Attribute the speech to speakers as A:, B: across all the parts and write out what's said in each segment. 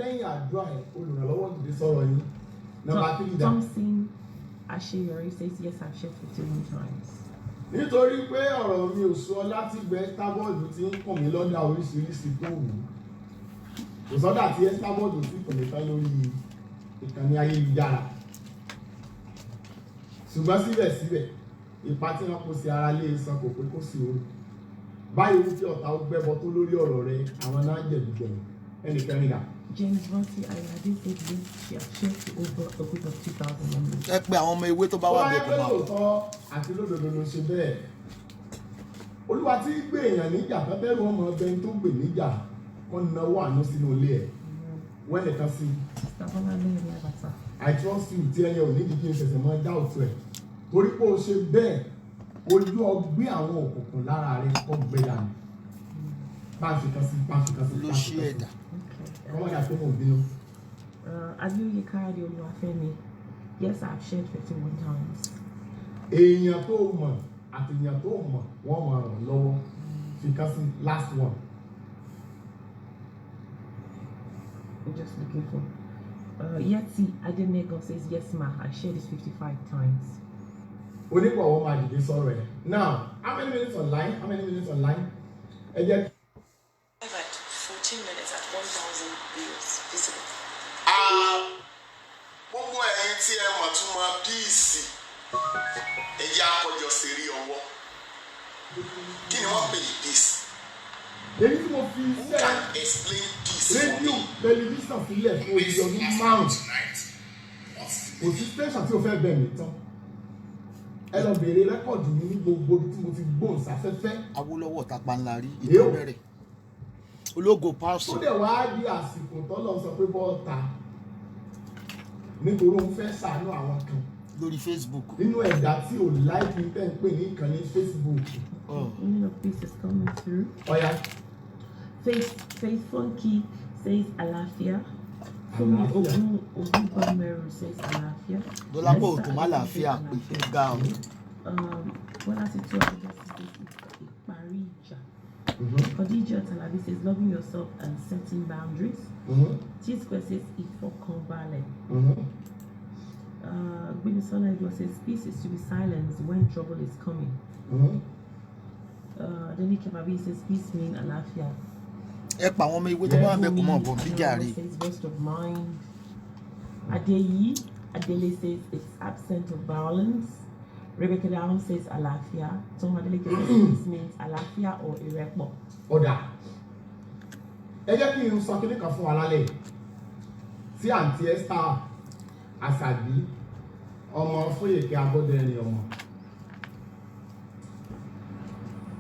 A: lẹ́yìn àdúrà ẹ̀ olùrànlọ́wọ́ dìde sọ̀rọ̀ yín. Number 3 dà.
B: Thompson Asheyori says yes, I've shared 51 times.
A: Nítorí pé ọ̀rọ̀ mi ò sọ láti gbẹ Ẹ́stábọ́ọ̀dù tí ń kàn mí lọ́dà oríṣiríṣi tó wù. Kò sọ́dà tí Ẹ́stábọ́ọ̀dù sì kàn mí tán lórí ìkànnì ayélujára. Ṣùgbọ́n síbẹ̀síbẹ̀ ipa tí wọ́n kó sí ara lé san kò pé kó sí orí. Báyìí wí pé ọ̀tá ó gbẹ́bọ tó lórí ọ̀rọ̀ rẹ àwọn náà jẹ̀bi gbẹ̀yìn. Ẹnìkan dà.
B: James Ronti Ayade said yes, she has shared to over a group of 2,000 members.
C: Ẹ pé àwọn ọmọ ewé tó bá wà bẹ́ẹ̀ kó máa wọ̀.
A: Lóòótọ́ àti lódodo ló ṣe bẹ́ẹ̀. Olúwa tí gbé èèyàn níjà kan bẹ́rù ọmọ ọbẹ̀ tó gbè níjà kọ́ náwó àánú sínú ilé ẹ̀. Wọ́n nìkan sí. I trust you tí ẹyẹ ò ní di kí n ṣẹ̀ṣẹ̀ máa dá òtún ẹ̀. Torí pé o ṣe bẹ́ẹ̀ ojú ọgbẹ́ àwọn òkùnkùn lára rẹ̀ kọ́ gbẹ dànù. Báńkì kan sí.
C: Ló ṣí ẹ̀dá.
A: Kọ́mọ́ dà pé mo bínú.
B: Adéoyè Káyọ̀dé Olúwafẹ́mi, yes, I've shared 51 times.
A: Èèyàn tó mọ̀ àti èèyàn tó mọ̀ wọ́n máa ràn lọ́wọ́. Fi kan sí last one.
B: I'm just looking for. Yeti Adenego says yes, ma, I shared this 55 times.
A: Onígbọ̀wọ́ máa dìde sọ̀rọ̀ ẹ̀. Now, how many minutes online? Ẹ jẹ́.
D: 14 minutes at 1,000 views visible.
E: Gbogbo ẹ̀yin tí ẹ mọ̀ tún mọ píìsì ẹ̀yà akọjọ sèré ọwọ́. Kí ni wọ́n pè ní píìsì?
A: Èyí tí mo fi
E: Who can explain peace for
A: rédíò
E: me?
A: tẹlifíṣàn sílẹ̀ fún ojú ọdún márùn-ún. Kò sí station tí o fẹ́ bẹ̀ mí tán. Ẹ lọ bèrè rẹ́kọ̀dù mi ní gbogbo tí mo ti gbóhùn sáfẹ́fẹ́.
C: Awólọ́wọ̀ tapa ńlá rí ìlú bẹ̀rẹ̀. Ológo pásọ.
A: Ó dẹ̀ wá di àsìkò tọ́lọ̀ sọ pé bọ́ọ̀ta nítorí òun fẹ́ ṣàánú àwọn kan.
C: Lórí Facebook.
A: Nínú ẹ̀dá tí ò láìpẹ́ tẹ́ ń pè ní ìkànnì Facebook.
B: Meaning of peace is coming through.
A: Ọ̀ya.
B: Faith Funky says Alafia. Fumi Ogunbameru says Alafia.
C: Dọ́lápọ̀ òtún má làáfíà pé ga o.
B: Bọ́lá ti tó ọjọ́ sí ìparí ìjà. Khadija Talabi says loving yourself and setting boundaries. T-Square says Ifokanbale. Gbemisola Edward says peace is to be silenced when trouble is coming. Deni Kebabi says peace mean Alafia.
C: Ẹ pa àwọn ọmọ ewé tó bá wà bẹ́ẹ̀ kó mọ̀ bọ̀ bí jàre.
B: Says burst of mind. Adeyi Adele says it's absent of violence. Rebecca Down says Alafia. Tom Adeleke says peace means Alafia or Irepo.
A: Ọ̀dà. Ẹ jẹ́ kí n sọ kíní kan fún wa lálẹ́ tí àǹtí Esther Àṣàbí ọmọ Fóyèké Abọ́dẹ̀rìn ọmọ.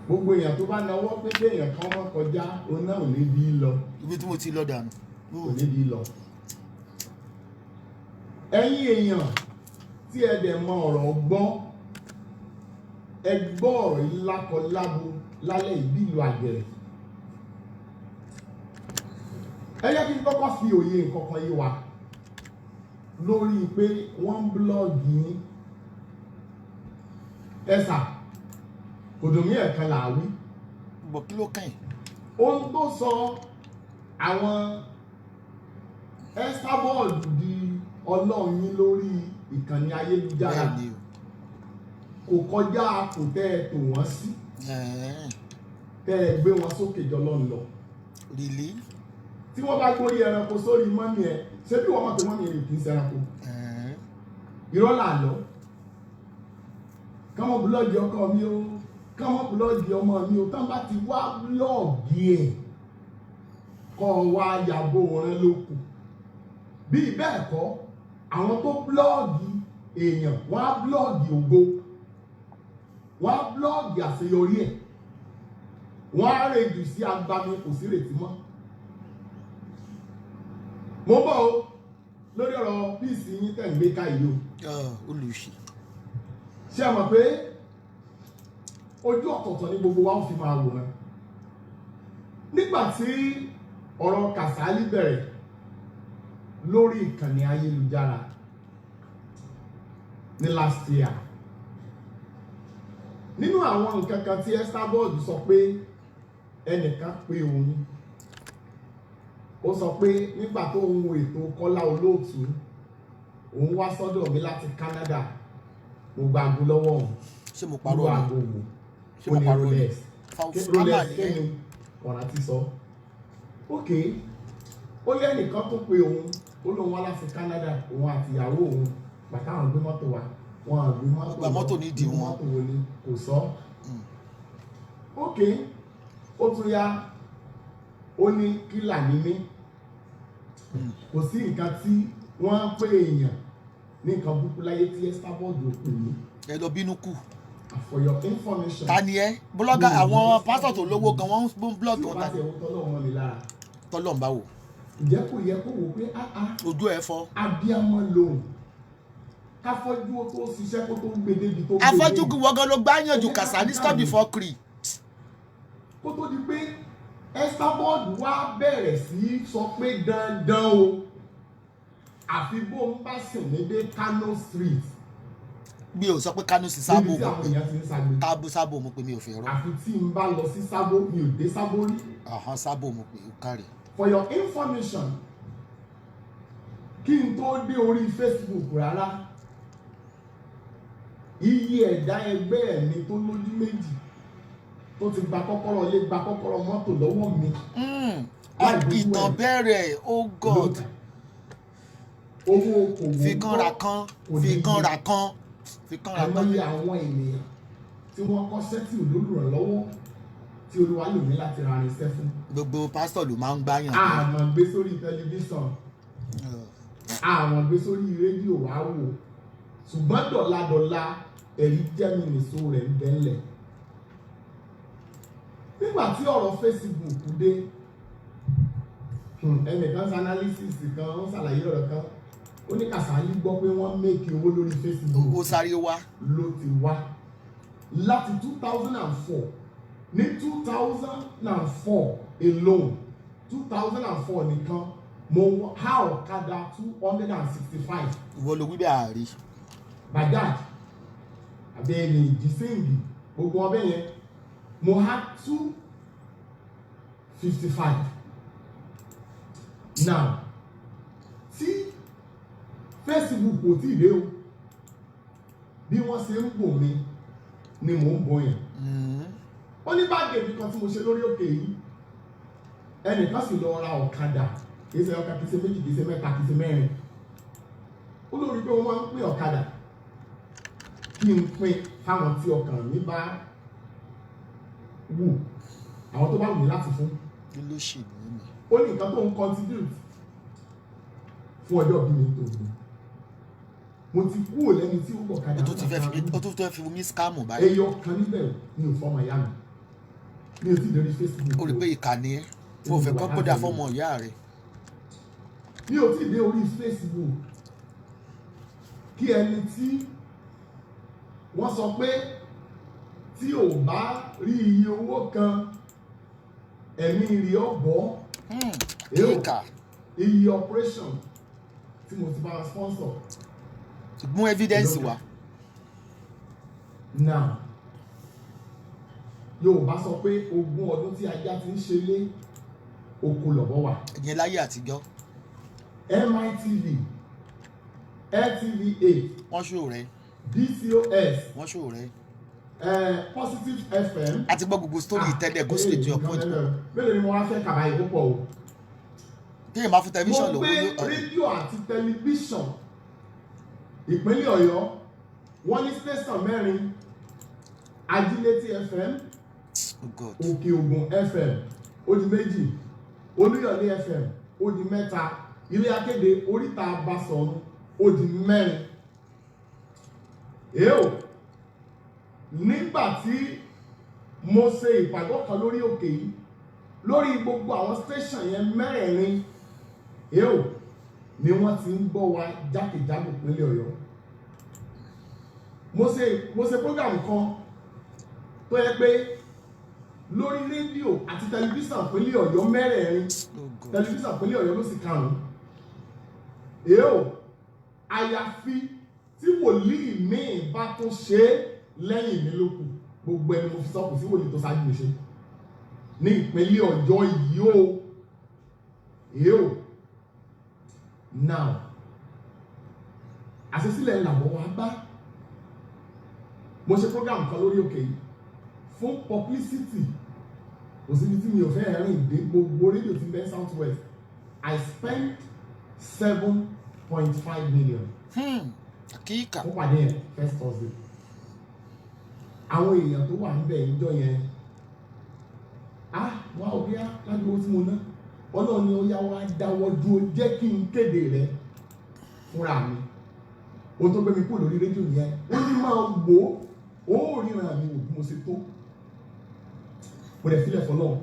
A: Gbogbo èèyàn tó bá náwó pé kéèyàn kan mọ́ kọjá òun náà ò ní bí lọ.
C: Ibi tí mo ti lọ dànù.
A: Kò ní bí lọ. Ẹ̀yin èèyàn tí ẹ dẹ̀ mọ ọ̀rọ̀ gbọ́ ẹ gbọ́ ọ̀rọ̀ yìí lákọlábo lálẹ́ ìbí ìlú àgẹ̀rẹ̀. Ẹ jẹ́ kí n kọ́kọ́ fi òye nǹkan kan yé wa lórí pé wọ́n ń blọ́ọ̀gì yín. Ẹ̀sà òdòmí ẹ̀kan là wí.
C: Bọ̀ kí ló kàn yín?
A: Ohun tó sọ àwọn Ẹ́stábọ́ọ̀dù di ọlọ́run yín lórí ìkànnì ayélujára kò kọjá kò tẹ́ ẹ tò wọ́n sí tẹ́ ẹ gbé wọn sókè jọlọ́run lọ.
C: Rìlí.
A: Tí wọ́n bá gbórí ẹranko sórí mọ́mí ẹ ṣé bí wọ́n mọ̀ pé mọ́mí rẹ̀ kì í ṣẹranko. Irọ́ là lọ. Káwọn búlọ́ọ̀gì ọkọ mi ó káwọn búlọ́ọ̀gì ọmọ mi ó tán bá ti wá búlọ́ọ̀gì ẹ̀ kọ́ wa yàgò wọn lókù. Bí bẹ́ẹ̀ kọ́ àwọn tó búlọ́ọ̀gì èèyàn wọ́n á búlọ́ọ̀gì ògo wọ́n á búlọ́ọ̀gì àṣeyọrí ẹ̀ wọ́n á rèjù sí agbami kò sí rètí mọ́. Mo bọ̀ o lórí ọ̀rọ̀ píìsì yín tẹ̀ ń gbé káyìí o.
C: Olùsí.
A: Ṣé ẹ mọ̀ pé ojú ọ̀tọ̀ọ̀tọ̀ ní gbogbo wa ń fi máa wòran. Nígbà tí ọ̀rọ̀ Kàsálí bẹ̀rẹ̀ lórí ìkànnì ayélujára ní last year, nínú àwọn nǹkan kan tí Ẹ́stábọ́ọ̀dù sọ pé ẹnìkan pé òun ó sọ pé nígbà tó ń wo ètò Kọ́lá Olóòtú òun wá sọ́dọ̀ mi láti Canada mo gba aago lọ́wọ́ òun
C: ṣé mo parọ́
A: aago
C: ni
A: wò
C: ṣé mo parọ́ ni
A: Rolex kẹ́ni ọ̀rá ti sọ ok ó lẹ́nìkan tó pe òun ó lóun wá láti Canada òun àti ìyàwó òun bàtà àwọn gbé mọ́tò wa wọn àgbé mọ́tò
C: gba mọ́tò nídìí wọn
A: mọ́tò wo ni kò sọ ok ó tún yá ó ní kílà ní mí kò sí nǹkan tí wọ́n pè èèyàn ní nǹkan búkú láyé tí Estabod ò pè mí.
C: ẹ lọ bínú kù.
A: For your information.
C: Ta ni ẹ blogger àwọn pásítọ̀ tó lówó gan wọ́n ń blog
A: wọn ta. tí o bá ti ẹ̀wọ̀n tọ́lọ́ wọn mi lára.
C: tọ́lọ̀ ń bá wò.
A: ǹjẹ́ kò yẹ kó wò pé
C: ojú ẹ fọ́.
A: abiyamọ lòun káfọ́jú ó tó ṣiṣẹ́ kó tó gbé débi tó gbé.
C: afọ́jú wọ́gán ló gbá yànjú Kasali stop before cri.
A: kó tó di pé Estabod wá bẹ̀rẹ̀ sí sọ pé dandan o àfi bó ń bá sìn ní dé Kano Street.
C: mi ò sọ pé Kano sí Sábò
A: níbi tí àwọn èèyàn ti ń sagbe.
C: tábù Sábò mo pé mi ò fẹ́ rọ.
A: àfi tí n bá lọ sí Sábò mi ò dé Sábò rí.
C: Sábò mo pé ó kárì.
A: For your information kí n tó dé orí Facebook rárá iye ẹ̀dá ẹgbẹ́ mi tó lójú méjì tó ti gba kọ́kọ́rọ́ lé gba kọ́kọ́rọ́ mọ́tò lọ́wọ́ mi.
C: ìtàn bẹ̀rẹ̀ oh God.
A: owó okòwò
C: fìkanra kan fìkanra kan fìkanra kan.
A: àmọ́yé àwọn ènìyàn tí wọ́n kọ́ṣẹ́ tí olólùrànlọ́wọ́ tí Olúwa lò ní láti ra irinṣẹ́ fún.
C: gbogbo pásítọ̀ ló máa ń gbáyàn.
A: àmọ́ gbé sórí tẹlifíṣàn àwọn gbé sórí rédíò wá wò ṣùgbọ́n dọ̀ladọ̀la ẹ̀rí jẹ́mi nìṣó rẹ̀ ń bẹ́ńlẹ̀. nígbà tí ọ̀rọ̀ Facebook dé ẹnìkan ṣe analysis kan ó ṣàlàyé ọ̀rọ̀ kan ó ní Kasali gbọ́ pé wọ́n make owó lórí Facebook.
C: ó sáré wá.
A: ló ti wá láti 2004 ní 2004 alone 2004 nìkan mo há ọ̀kadà 265.
C: ìwọ ló wí bẹ́ẹ̀ àárí.
A: Bajaj abẹ́ẹ̀ni Jísìngì gbogbo ọbẹ̀ yẹn mo há 255. now tí Facebook kò tí ì dé o bí wọ́n ṣe ń bò mí ni mò ń bò yẹn. ó ní báàgì kan tí mo ṣe lórí òkè yìí ẹnìkan sì lọ ra ọ̀kadà kì í ṣe ọ̀kadà kì í ṣe méjì kì í ṣe mẹ́ta kì í ṣe mẹ́rin ó lórí pé wọ́n máa ń pín ọ̀kadà kí n pín fáwọn tí ọkàn mi bá wù àwọn tó bá wù mí láti fún.
C: kí ló ṣe ìlú mi.
A: ó ní nǹkan tó ń contribute fún ọjọ́ bí mi tó gbé mo ti kúrò lẹ́ni tí ó bọ̀ kájà.
C: ó tún fẹ́ fi mí scam báyìí.
A: ẹyọ kan níbẹ̀ ni ò fọmọ ìyá mi mi ò tí ì lórí Facebook.
C: ó rí pé ìkànnì ẹ mo fẹ́ kọ́ kódà fọmọ ìyá rẹ.
A: mi ò tí ì dé orí Facebook kí ẹni tí wọ́n sọ pé tí ò bá rí iye owó kan ẹ̀mí rí ọ̀bọ̀ iye operation tí mo ti bá sponsor.
C: mú evidence wá.
A: now Yorùbá sọ pé 20 ọdún tí ajá ti ń ṣe lé oko lọ́bọ̀ wà.
C: ìyẹn láyé àtijọ́.
A: MITV LTV8
C: wọ́n ṣó rẹ̀.
A: DCOS
C: wọ́n ṣó rẹ̀.
A: Positive FM.
C: a ti gbọ́ gbogbo story tẹ́lẹ̀ go straight to your point.
A: mélòó ni mo wá fẹ́ kàbá yìí púpọ̀ o.
C: téèyàn bá fún tẹlifíṣàn lówó.
A: mo gbé rédíò àti tẹlifíṣàn ìpínlẹ̀ Ọ̀yọ́ wọ́n ní station 4 Ajílétí FM Òkè Ògùn FM ó di 2 Olúyọ̀lé FM ó di 3 Ilé Akéde Oríta Basọ̀run ó di 4. èèó nígbà tí mo ṣe ìpàgọ́ kan lórí òkè yìí lórí gbogbo àwọn station yẹn 4 èèó ni wọ́n ti ń gbọ́ wa jákèjádò ìpínlẹ̀ Ọ̀yọ́. mo ṣe program kan tó yẹ pé lórí rédíò àti tẹlifíṣàn ìpínlẹ̀ Ọ̀yọ́ 4 tẹlifíṣàn ìpínlẹ̀ Ọ̀yọ́ ló sì 5. èèó àyàfi tí wòlíì míì bá tó ṣe lẹ́yìn mi ló kù gbogbo ẹni mo fi sọ́kù sí wòlíì tó ṣáájú mi ṣe ní ìpínlẹ̀ Ọ̀yọ́ yìí o. Yo. Now, àṣesílẹ̀ làwọn wá bá. Mo ṣe program kan lórí òkè yìí fún publicity. Kò síbi tí mi ò fẹ́ rìn dé gbogbo rédíò tí bẹ́ẹ̀ South West. I spent 7.5 million.
C: Kíkà.
A: Ó pàdé yẹn first Thursday. Àwọn èèyàn tó wà níbẹ̀ níjọ́ yẹn. Wá òbí á ládùúgbò tí mo ná. Ọlọ́run ni ó yá wá dáwọ́ dúró jẹ́ kí n kéde rẹ̀ fúnra mi. Ohun tó gbé mi kúrò lórí rédíò yẹn. Ó ní máa wò ó ríran mi wò bí mo ṣe tó. Mo dẹ̀ sílẹ̀ fọlọ́.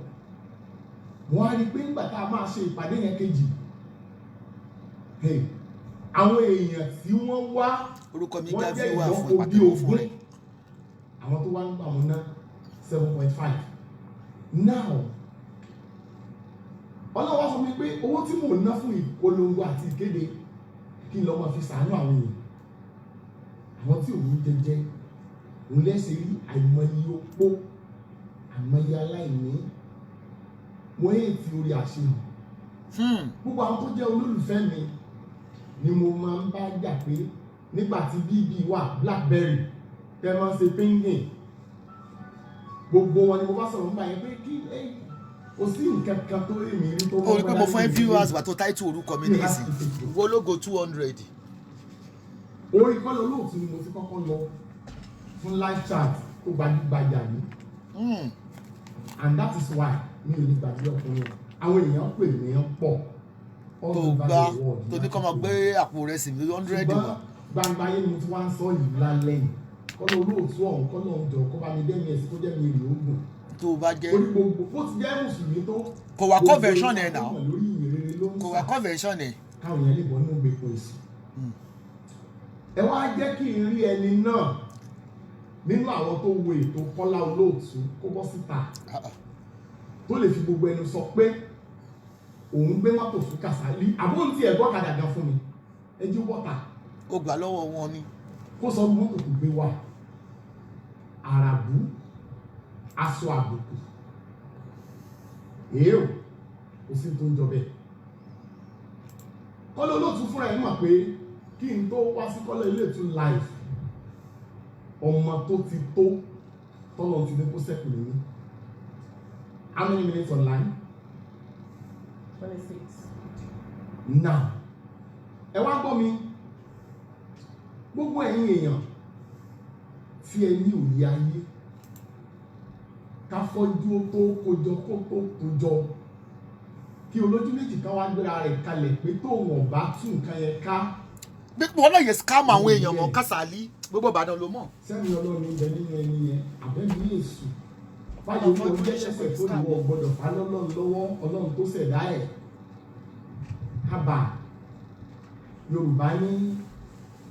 A: Wọ́n á rí pé nígbà tá a máa ṣe ìpàdé yẹn kejì. Àwọn èèyàn tí wọ́n wá
C: orúkọ mi
A: wọ́n jẹ́
C: Gavi wà fún
A: ìdánwò bí
C: ìpàdé fún
A: ogún.
C: rẹ̀.
A: Àwọn tó wá ń gbà wọn ná 7.5. Now, ọlọ́wọ́ sọ mi pé owó tí mò ń ná fún ìpolongo àti ìkéde kí n lọ máa fi ṣàánú àwọn èèyàn. Àwọn tí òun jẹjẹ òun lẹ́sẹ̀ rí àìmọye opó àìmọye aláìní wọ́n èyí tí orí àṣehàn. Gbogbo àwọn tó jẹ́ olólùfẹ́ mi ni mo máa ń bá jà pé nígbà tí BB wà Blackberry tẹ́ máa ń ṣe pingin gbogbo wọn ni mo bá sọ̀rọ̀ nígbà yẹn pé kí kò sí nǹkan kan tó rí mi rí tó
C: ó rí pé mo fún viewers wà tó táìtù orúkọ mi ní ìsìn wo lógo 200.
A: Orí kọ́ lọ lóòtú ni mo ti kọ́kọ́ lọ fún live chat tó gbajúgbajà ní. And that is why mi ò lè gbàgbé ọkùnrin àwọn èèyàn pè mí pọ̀
C: tó gbá tó ní kọ́ máa gbé àpò rẹ̀ sí 100 wà.
A: Gbangba yé ni mo ti wá ń sọ yìí lálẹ́ yìí kọ́ lọ olóòtú ọ̀hún kọ́ lọ ń jọ kọ́ bá mi dẹ́mi ẹ̀sìn kó jẹ́ mi èrè ogun.
C: Tó bá jẹ́
A: orí gbogbo bó ti jẹ́ mùsùlùmí tó
C: kò wá convention ẹ̀ náà
A: lórí ìrere ló ń
C: kò wá convention ẹ̀.
A: káwọn yẹn lè bọ́ nínú gbèpò èsì. Ẹ wá jẹ́ kí n rí ẹni náà nínú àwọn tó wo ètò Kọ́lá Olóòtú kó bọ́ síta tó lè fi gbogbo ẹnu sọ pé òun gbé mọ́tò fún Kàsálí àbóhùn tí ẹ̀ gbọ́kadà gan fún mi ẹjú bọ́tà.
C: Ó gbà lọ́wọ́ wọn ni.
A: Kó sọ mọ́tò tó gbé wá àràbù aṣọ àbùkù èèyàn kò sí tó ń jọ bẹ́ẹ̀. Kọ́lá Olóòtú fúnra ẹ̀ mọ̀ pé kí n tó wá sí Kọ́lá Olóòtú live ọmọ tó ti tó tọ́lọ̀ ti ní kó sẹ́kù nínú. How many minutes online?
B: 26.
A: Now, ẹ wá gbọ́ mi gbogbo ẹ̀yin èèyàn tí ẹ ní òye ayé ká fọ́jú tó kójọ kó tó kójọ kí olójú méjì kan wá gbéra rẹ̀ kalẹ̀ pé tó wọ̀n bá tún nǹkan yẹn ká.
C: Wọ́n náà yẹ scam àwọn èèyàn mọ́ Kàsálí gbogbo Ìbàdàn ló mọ̀.
A: Sẹ́mi Ọlọ́run ń bẹ nínú ẹni yẹn àbẹ́bí Èṣù báyìí ó jẹ́ ṣẹ̀ṣẹ̀ tó ní wọ́n gbọ́dọ̀ fà lọ́lọ́run lọ́wọ́ Ọlọ́run tó ṣẹ̀dá ẹ̀. Hábà Yorùbá ní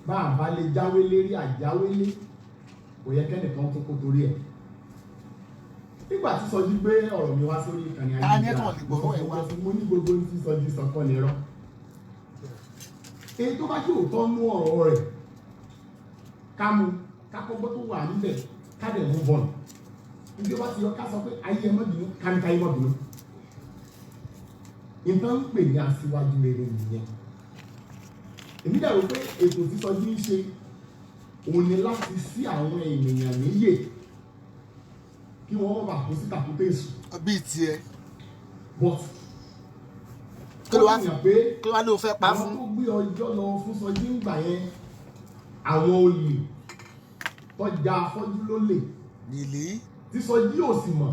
A: bá a bá lè jáwé lérí àjáwélé kò yẹ kẹ́nìkan tó kó torí ẹ̀. Nígbà tí Sọjí gbé ọ̀rọ̀ mi wá sórí ìkànnì ayélujára mo ní gbogbo tí Sọjí sọ kọ́ ni rọ́. Èyí tó bá jẹ́ òótọ́ nú ọ̀rọ̀ rẹ̀ ká mú kákọ́gbọ́ tó wà níbẹ̀ ká dẹ̀ mú bọ́ọ̀lù. Ibi wá ti yọ ká sọ pé ayé ẹ mọ́bìnú káníkà yé mọ́bìnú. Ìtàn ń pè ní aṣíwájú rere nìyẹn. Èmi dàrú pé ètò tí Sọjí ń ṣe òun ni láti sí àwọn ènìyàn níyè kí wọ́n bá kó sí tàkúté èṣù.
C: Bíi tiẹ̀.
A: But
C: kí ló wá ló fẹ́ pa fún.
A: àwọn tó gbé ọjọ́ lọ fún Sọjí ń gbà yẹn àwọn olè tọ́jà afọ́jú lólè
C: nílé
A: tí Sọjí ò sì mọ̀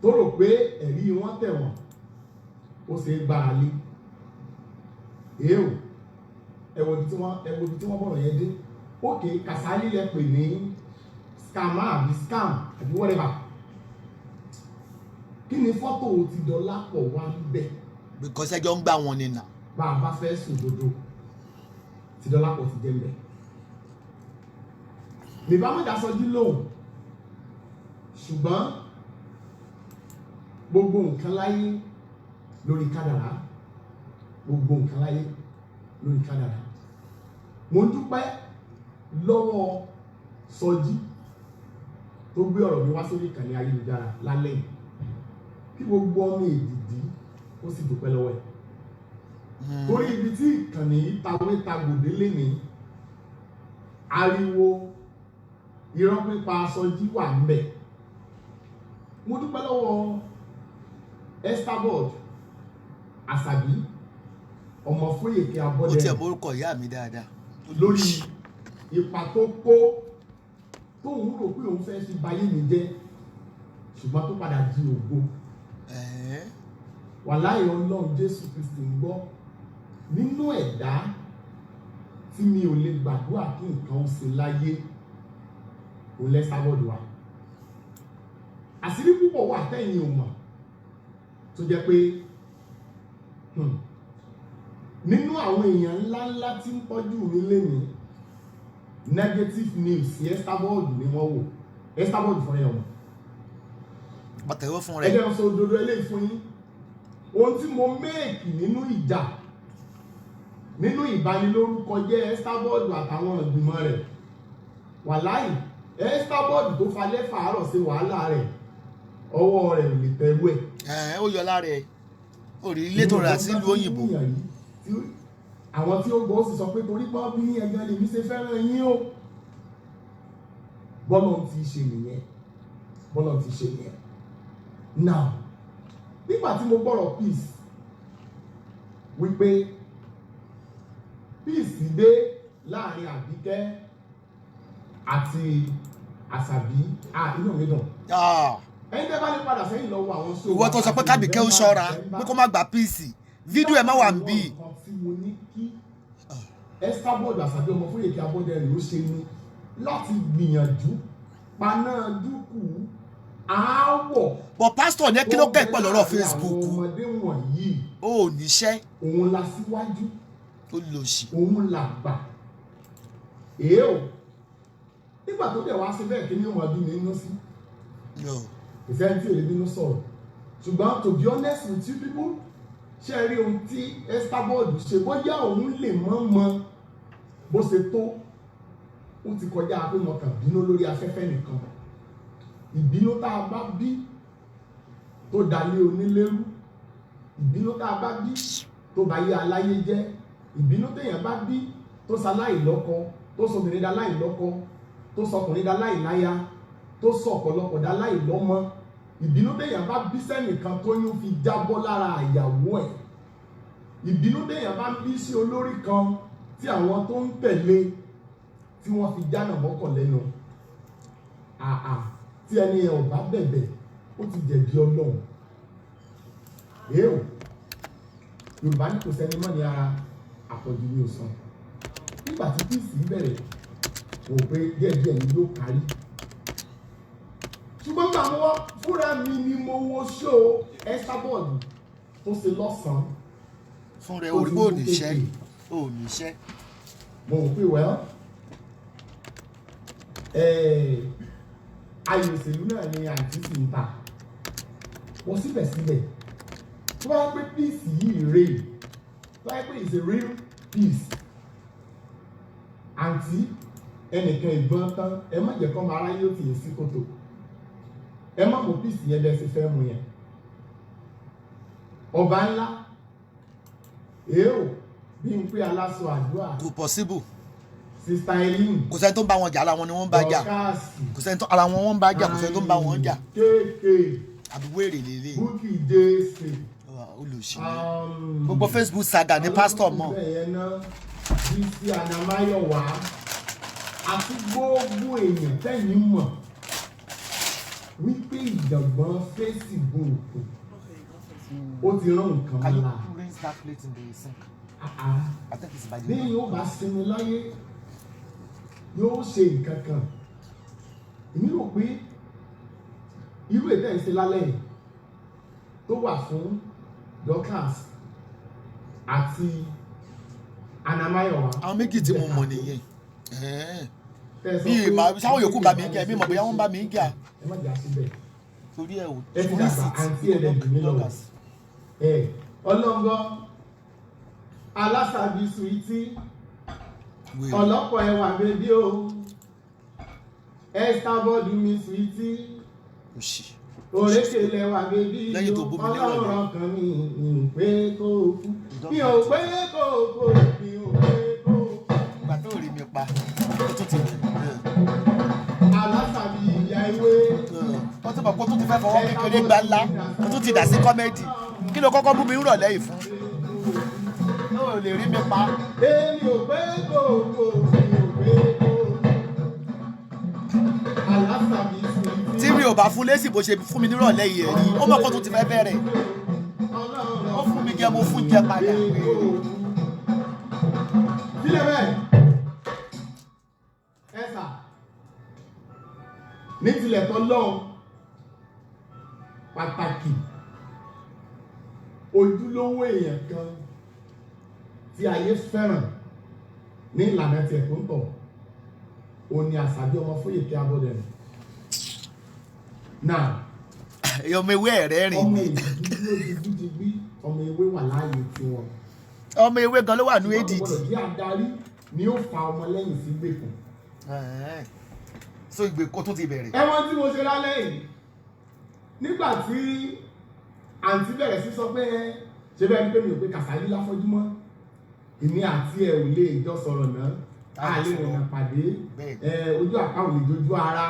A: tó rò pé ẹ̀rí wọn tẹ̀ wọ́n ó ṣe é gbára lé. Èèwò ẹ̀wọ̀ ibi tí wọ́n bọ̀rọ̀ yẹn dé. Ókè Kàsálí lẹ pè ní scam àbí scam àbí whatever. Kí ni fọ́tò ti Dọlápọ̀ wá ń bẹ̀?
C: Because ẹjọ́ ń gbà wọn ni nà.
A: Bá a bá fẹ́ sùn dodo ti Dọlápọ̀ ti jẹ́ ń bẹ̀. Bèbá mẹ́ta Sọjí lóhùn ṣùgbọ́n gbogbo nǹkan láyé lórí kádàrá gbogbo nǹkan láyé lórí kádàrá. Mo ń dúpẹ́ lọ́wọ́ Sọjí tó gbé ọ̀rọ̀ mi wá sórí ìkànnì ayélujára lálẹ́ yìí kí gbogbo ọmọ èdìdí ó sì dúpẹ́ lọ́wọ́ ẹ̀. torí ibi tí ìkànnì tawé tagbòdé lé ní ariwo irọ́ pípa aṣojú wà ń bẹ̀. Mo dúpẹ́ lọ́wọ́ Estabod Àṣàbí ọmọ Fóyèké
C: ó tiẹ̀
A: Abọ́dẹrìn
C: morúkọ ìyá mi dáadáa.
A: lórí ipa tó kó tóun rò pé òun fẹ́ fi bayé mi jẹ́ ṣùgbọ́n tó padà di ògo. Wàláhì Ọlọ́run Jésù Kristi ń gbọ́ nínú ẹ̀dá tí mi ò lè gbàdúrà kí nǹkan ó ṣe láyé òun l'Estabod wà. Àṣírí púpọ̀ wà tẹ́yìn ò mọ̀ tó jẹ́ pé nínú àwọn èèyàn ńláńlá tí ń tọ́jú mi lénìí negative news sí Estabod ni wọ́n wò. Estabod fún ẹ̀yàn wọn.
C: Bàtẹ̀wọ́ fún rẹ̀.
A: Ẹgbẹ́ ọ̀sán òdodo eléyìí fún yín. Ohun tí mo méèkì nínú ìjà nínú ìbanilórúkọ jẹ́ Estabod àtàwọn ìgbìmọ̀ rẹ̀. Wàláhì Estabod tó falẹ̀ fàárọ̀ sí wàhálà rẹ̀ ọwọ́ rẹ̀ ò lè tẹ̀wé.
C: Ó yọ lára ẹ̀ orí ilé tó rà sílùú òyìnbó.
A: Àwọn tí ó gbọ́ sì sọ pé torí pé bí ẹgbẹ́ lèmi ṣe fẹ́ràn yín o. Bọ́lọ̀ ti ṣe nìyẹn. Bọ́lọ̀ ti ṣe nìyẹn. Now, nígbà tí mo gbọ́rọ̀ peace wípé peace dé láàrin Àbíkẹ́ àti Àṣàbí inú mi dùn. Ẹni tẹ́ bá lè padà sẹ́yìn lọ́wọ́ àwọn sóò.
C: Ìwọ tó sọ pé kábíkẹ́ ó ṣọ́ra pé kó má gba píìsì fídíò ẹ̀ má wà ń bí.
A: nǹkan tí mo ní kí Estabod Àṣàbí ọmọ Fóyèké Abọ́dẹrìn ló ṣe ni láti gbìyànjú paná dúkù aáwọ̀.
C: Bọ̀ pásítọ̀ ní kí ló kẹ́ pẹ̀lú ọ̀rọ̀ Facebook.
A: Àwọn ọmọdé wọ̀nyí.
C: Ó níṣẹ́.
A: Òun la síwájú.
C: Ó lò sí.
A: Òun la gbà. Èèó. Nígbà tó dẹ̀ wá sí bẹ́ẹ̀ kí ni ọmọ bí mi nínú sí. Ìfẹ́ tí ò lè bínú sọ̀rọ̀. Ṣùgbọ́n to be honest with you people, ṣe rí ohun tí Estabod ṣe bóyá òun lè mọ́ bó ṣe tó. Ó ti kọjá pé mo kàn bínú lórí afẹ́fẹ́ nìkan. Ìbínú tá a bá bí tó dalé onílérú, ìbínú tá a bá bí tó bá yé aláyé jẹ́, ìbínú téèyàn bá bí tó ṣaláì lọ́kọ, tó sọbìnrin dá láì lọ́kọ, tó sọkùnrin dá láì láya, tó sọ ọ̀pọ̀lọpọ̀ dá láì lọ́mọ, ìbínú téèyàn bá bí sẹ́nìkan tó yún fi jábọ́ lára àyàwó ẹ̀, ìbínú téèyàn bá bí sí olórí kan tí àwọn tó ń tẹ̀lé tí wọ́n fi jánà mọ́kàn lẹ́nu. Tí ẹni ẹ̀ ò bá bẹ̀bẹ̀ ó ti jẹ̀bi Ọlọ́run. Èèó Yorùbá ní kò sẹ́ni mọ́ ní ara àpọ̀jù ní òsàn. Nígbà tí píìsì bẹ̀rẹ̀ wò pé díẹ̀díẹ̀ ni yóò kárí. Ṣùgbọ́n gbà wọ́n fúnra mi ni mo wo ṣó Estabod tó ṣe lọ́sàn-án.
C: Fún rẹ̀ orí bó níṣẹ́. Ó níṣẹ́.
A: Mo rò pé ayò òṣèlú náà ni àǹtí sì ń ta. Wọ́n síbẹ̀síbẹ̀ tó bá pé peace yìí rèé tó bá pé it's a real peace. Àǹtí ẹnìkan ìgbọ́n tán ẹ má jẹ́ kọ́ máa ráyé ó ti yẹ sí kòtò. Ẹ má mú peace yẹn bẹ́ẹ̀ ṣe fẹ́ mu yẹn. Ọba ńlá èèó bí n pé aláṣọ àdúrà.
C: Kò possible.
A: Sista Eileen.
C: Kò sẹ́ni tó ń bá wọn jà, ara wọn ni wọ́n ń bá jà. Kò sẹ́ni tó ara wọn wọ́n ń bá jà, kò sẹ́ni tó ń bá wọn jà.
A: Kéèké.
C: Àbí wèrè lélẹ̀.
A: Bukky Jesse.
C: Olùsí. Gbogbo Facebook saga ní pásítọ̀ mọ̀.
A: Bísí Anamáyọ̀wá àti gbogbo èèyàn tẹ̀yìn mọ̀ wípé ìjọ̀gbọ́n Facebook ó ti rán nǹkan mọ́ra. Bí yóò bá sinmi láyé yóò ṣe nǹkan kan. Èmi rò pé irú ètò ìṣe lálẹ́ yìí tó wà fún Dorcas àti Anamáyọ̀wá.
C: Àwọn méjì tí mo mọ̀ nìyẹn. Bí sáwọn yòókù bá mi jà, bí mo bóyá wọ́n bá mi jà.
A: Ẹ má jà síbẹ̀.
C: Torí ẹ̀ o.
A: Ẹ ti dàgbà àǹtí ẹ̀ lẹ́dùn mí lọ́wọ́. Ọlọ́ngọ́ Alásàbí Sweety ọlọ́pọ̀ ẹwà bébí o Estabod mi Sweety òrékè lẹwà bébí o ọlọ́run kan mi pé kó kú mi ò pé kòkó mi ò pé kòkó.
C: ìgbà tó rí mi pa ó tún ti
A: alásàbí ìyá ewé.
C: ó tún bọ̀ kó tún ti fẹ́ fọwọ́ kékeré gbá ńlá ó tún ti dà sí kọ́mẹ́dì kí ló kọ́kọ́ bú mi ń rọ̀ lẹ́yìn fún ó lè rí mi pa.
A: èmi ò pé kòkó mi ò pé kòkó. alásàbí ìsìn.
C: tí mi ò bá fún lésì bó ṣe fún mi nírọ̀lẹ́ yìí rí ó mọ̀ kó tún ti fẹ́ bẹ̀rẹ̀ ó fún mi jẹ mo fún jẹ padà.
A: sílẹ̀ bẹ́ẹ̀ ẹ sà ní tilẹ̀ tọ́ lọ́hùn pàtàkì ojúlówó èèyàn kan tí ayé fẹ́ràn ní ìlànà tiẹ̀ tó ń tọ̀ ó ní Àṣàbí ọmọ Fóyèké Abọ́dẹrìn. náà
C: ọmọ ewé ẹ̀rẹ́ rìn
A: ọmọ ìdíjígbí ọmọ ewé wà láàyè tiwọn.
C: ọmọ ewé gan ló wà ní ADD.
A: ọmọ ìdí adarí ni ó fa ọmọ lẹ́yìn sí gbèkùn.
C: so ìgbèkó tó ti bẹ̀rẹ̀.
A: ẹ̀wọ̀n tí mo ṣe lálẹ́ yìí nígbà tí àǹtí bẹ̀rẹ̀ sí sọ pé ṣe bẹ́ẹ̀ ni pé mi ò pé Kàsálí láfọ́jú mọ́ èmi àti ẹ̀ ò lè jọ sọ̀rọ̀ náà a lè rìnrìn pàdé ojú àpá ò lè dojú ara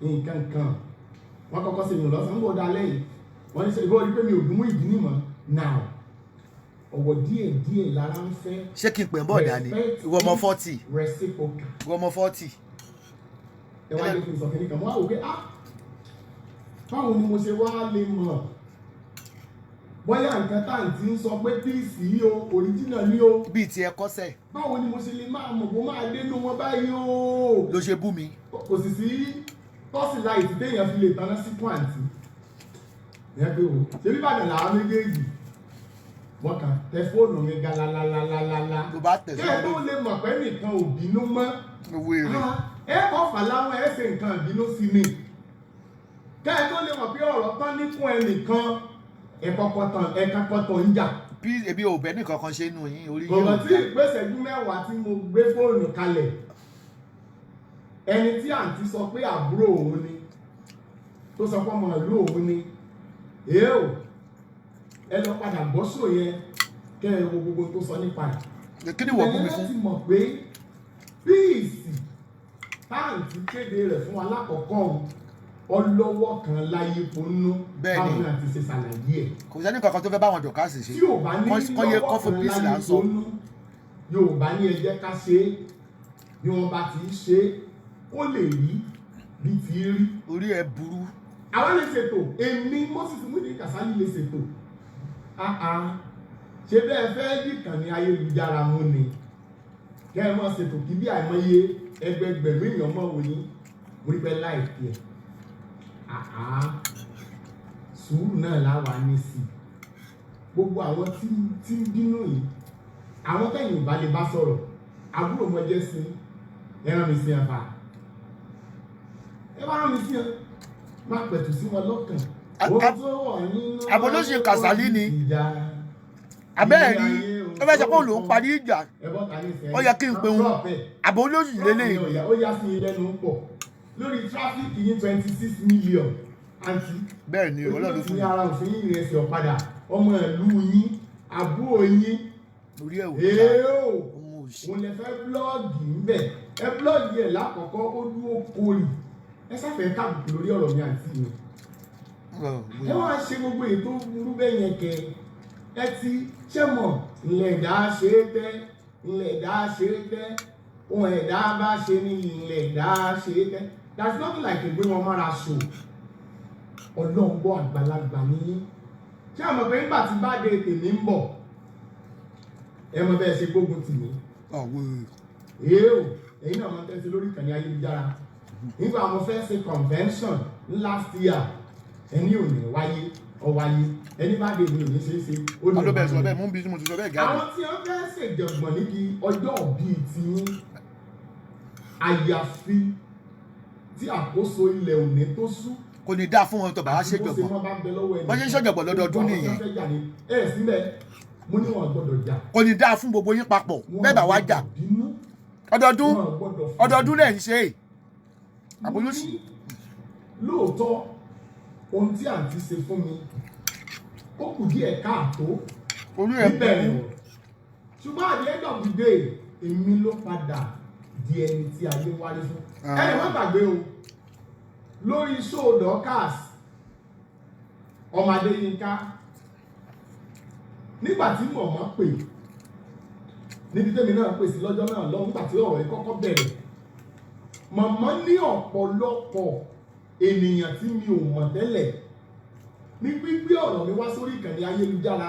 A: nǹkan kan wọ́n kọ́kọ́ ṣe ìrìn lọ́sàn-án gbọ́dọ̀ alẹ́ yìí wọ́n ní ṣe ìbọn orí pé mi ò dùn mú ìdí nìmọ̀ now ọ̀wọ̀ díẹ̀ lára ń fẹ́.
C: ṣé kí n pè ń bọ̀ dání ìwọ ọmọ 40
A: reciprocal.
C: ìwọ ọmọ 40.
A: ẹ wá lè fi sọ kìnìkan mọ́ àwọn òkè báwo ni mo ṣe wá lè mọ̀ bóyá nǹkan tá à ń ti ń sọ pé píìsì yìí o original ni o.
C: bíi ti ẹ kọ́sẹ̀.
A: báwo ni mo ṣe lè máa mọ̀ bó máa dénú wọn báyìí o.
C: ló ṣe bú mi.
A: kò sì sí tọ́sí láìsí téèyàn fi lè tanná sí pàǹtí. ìyẹn pé o ṣe bí Ìbàdàn làwọn méjèèjì wọ́n kàn tẹ fóònù mi galalalala.
C: ló bá tẹ̀
A: kẹ́ ẹ tó lè mọ̀ pé nìkan ò bínú mọ́.
C: owó èrè.
A: ẹ kọ́ fà láwọn ẹ ṣe nǹkan ìbínú sí ni. kẹ́ ẹ tó lè mọ̀ pé ọ̀rọ̀ tán níkún ẹnìkan ẹ̀ka pọ̀tọ̀ ń jà.
C: bí ebi ò bẹ́ nìkan kan ṣe nù yín orí yóò.
A: kọ̀ọ̀kan tí ìgbésẹ̀jú mẹ́wàá tí mo gbé fóònù kalẹ̀ ẹni tí àǹtí sọ pé àbúrò òun ni tó sọ pé ọmọ ìlú òun ni èèó ẹ lọ padà gbọ́ sọ yẹn kẹ́ ẹ wo gbogbo tó sọ nípa ẹ̀.
C: kí ni wọ́n bú mi fún.
A: ẹ ti mọ̀ pé píìsì táǹtí kéde rẹ̀ fún alákọ̀ọ́kọ́ ọlọ́wọ́ kan láyé ponú báwọn àti ṣe ṣàlàyé ẹ̀.
C: kò sẹ́ni kankan tó fẹ́ báwọn dọ̀kásì ṣe.
A: tí ò bá ní lọ́wọ́ kan láyé ponú yóò bá ní ẹ jẹ́ ká ṣe é bí wọ́n bá ti ṣe é ó lè rí bí ti rí.
C: orí ẹ burú.
A: àwọn lè ṣètò èmi Moses Muideen Kasali lè ṣètò ṣe bẹ́ẹ̀ fẹ́ dìkànnì ayélujára mú ni kẹ́ ẹ mọ̀ ṣètò kí bí àìmọye ẹgbẹgbẹ̀rún èèyàn mọ̀ wò ní mo rí pẹ́ láìpẹ́ sùúrù náà láwa ní sí gbogbo àwọn tí ń bínú yìí àwọn tẹ̀yìn ò bá lè bá sọ̀rọ̀ àbúrò mọ jẹ́ sí ẹran mi sí ẹ̀fà ẹ bá rán mi sí ẹ má pẹ̀tù sí wọn lọ́kàn wọ́n tó wọ̀ nínú
C: àbólóṣe Kàsálí ni abẹ́ẹ̀ rí ó fẹ́ sọ pé òun ló ń parí ìjà ó yẹ kí n pe òun àbólóṣì lélẹ́yìn.
A: ó yá sí ilé ẹnu pọ̀ lórí tráfíkì yín 26 million àǹtí
C: bẹ́ẹ̀ ni ọlọ́run fún
A: mi. ara òfin yín ìrẹsì ọ̀padà ọmọ ìlú yín àbúrò yín
C: orí ẹ̀ wò
A: òun lè fẹ́ blọ́ọ̀gì ńbẹ̀ ẹ blọ́ọ̀gì ẹ̀ lákọ̀ọ́kọ́ ó dúró kórì ẹ sáfẹ́ káàbùkù lórí ọ̀rọ̀ mi àǹtí mi. ẹ wá ṣe gbogbo ètò burú bẹ́ẹ̀ yẹn kẹ ẹ ti ṣẹ́ mọ̀ ilẹ̀ ẹ̀dá ṣe é tẹ́ ilẹ̀ ẹ̀dá ṣe é tẹ́ ohun ẹ̀dá bá ṣe ní ilẹ̀ ẹ̀dá ṣe é tẹ́ that's not like ìgbé wọn mára ṣò ọlọ́ngbọ́ àgbàlagbà ní ṣé àmọ̀ pé nígbà tí bá dé tèmi ń bọ̀ ẹ mọ bẹ́ẹ̀ ṣe gbógun tì mí èyí náà máa ń tẹ́sí lórí ìkànnì ayélujára nígbà mo fẹ́ ṣe convention last year ẹni ò ní wáyé ọwáyé ẹni bá dé mi ò ní ṣe é ṣe ó ní
C: ọdún bẹ́ẹ̀ sọ bẹ́ẹ̀ mú bí mo ti sọ bẹ́ẹ̀ gáàdì.
A: àwọn tí wọ́n fẹ́ ṣèjọ̀gbọ̀n níbi ọjọ́ bíi tiyín àyàfi tí àkóso ilẹ̀ òní tó sú
C: kò ní dáa fún wọn tó bá wá ṣèjọ̀gbọ̀n wọ́n ṣe ń ṣèjọ̀gbọ̀n lọ́dọọdún nìyẹn
A: mo ní wọn gbọ́dọ̀ jà
C: kò ní dáa fún gbogbo yín papọ̀ bẹ́ẹ̀ bá wá jà ọdọọdún lẹ̀ ń ṣe é àbólúsì.
A: lóòótọ́ ohun tí àǹtí ṣe fún mi ó kù díẹ̀ káàtó
C: orí ẹ̀ burú
A: ṣùgbọ́n at the end of the day èmi ló padà di ẹni tí ayé wáyé fún. Ẹni má gbàgbé o lórí show Dorcas ọmọdé Yínká nígbà tí mọ̀mọ́ pè níbi tẹ́mi náà pèsè lọ́jọ́ náà lọ́wọ́ nígbà tí ọ̀rọ̀ yìí kọ́kọ́ bẹ̀rẹ̀ mọ̀mọ́ ní ọ̀pọ̀lọpọ̀ ènìyàn tí mi ò mọ̀ tẹ́lẹ̀ ní gbígbé ọ̀rọ̀ mi wá sórí ìkànnì ayélujára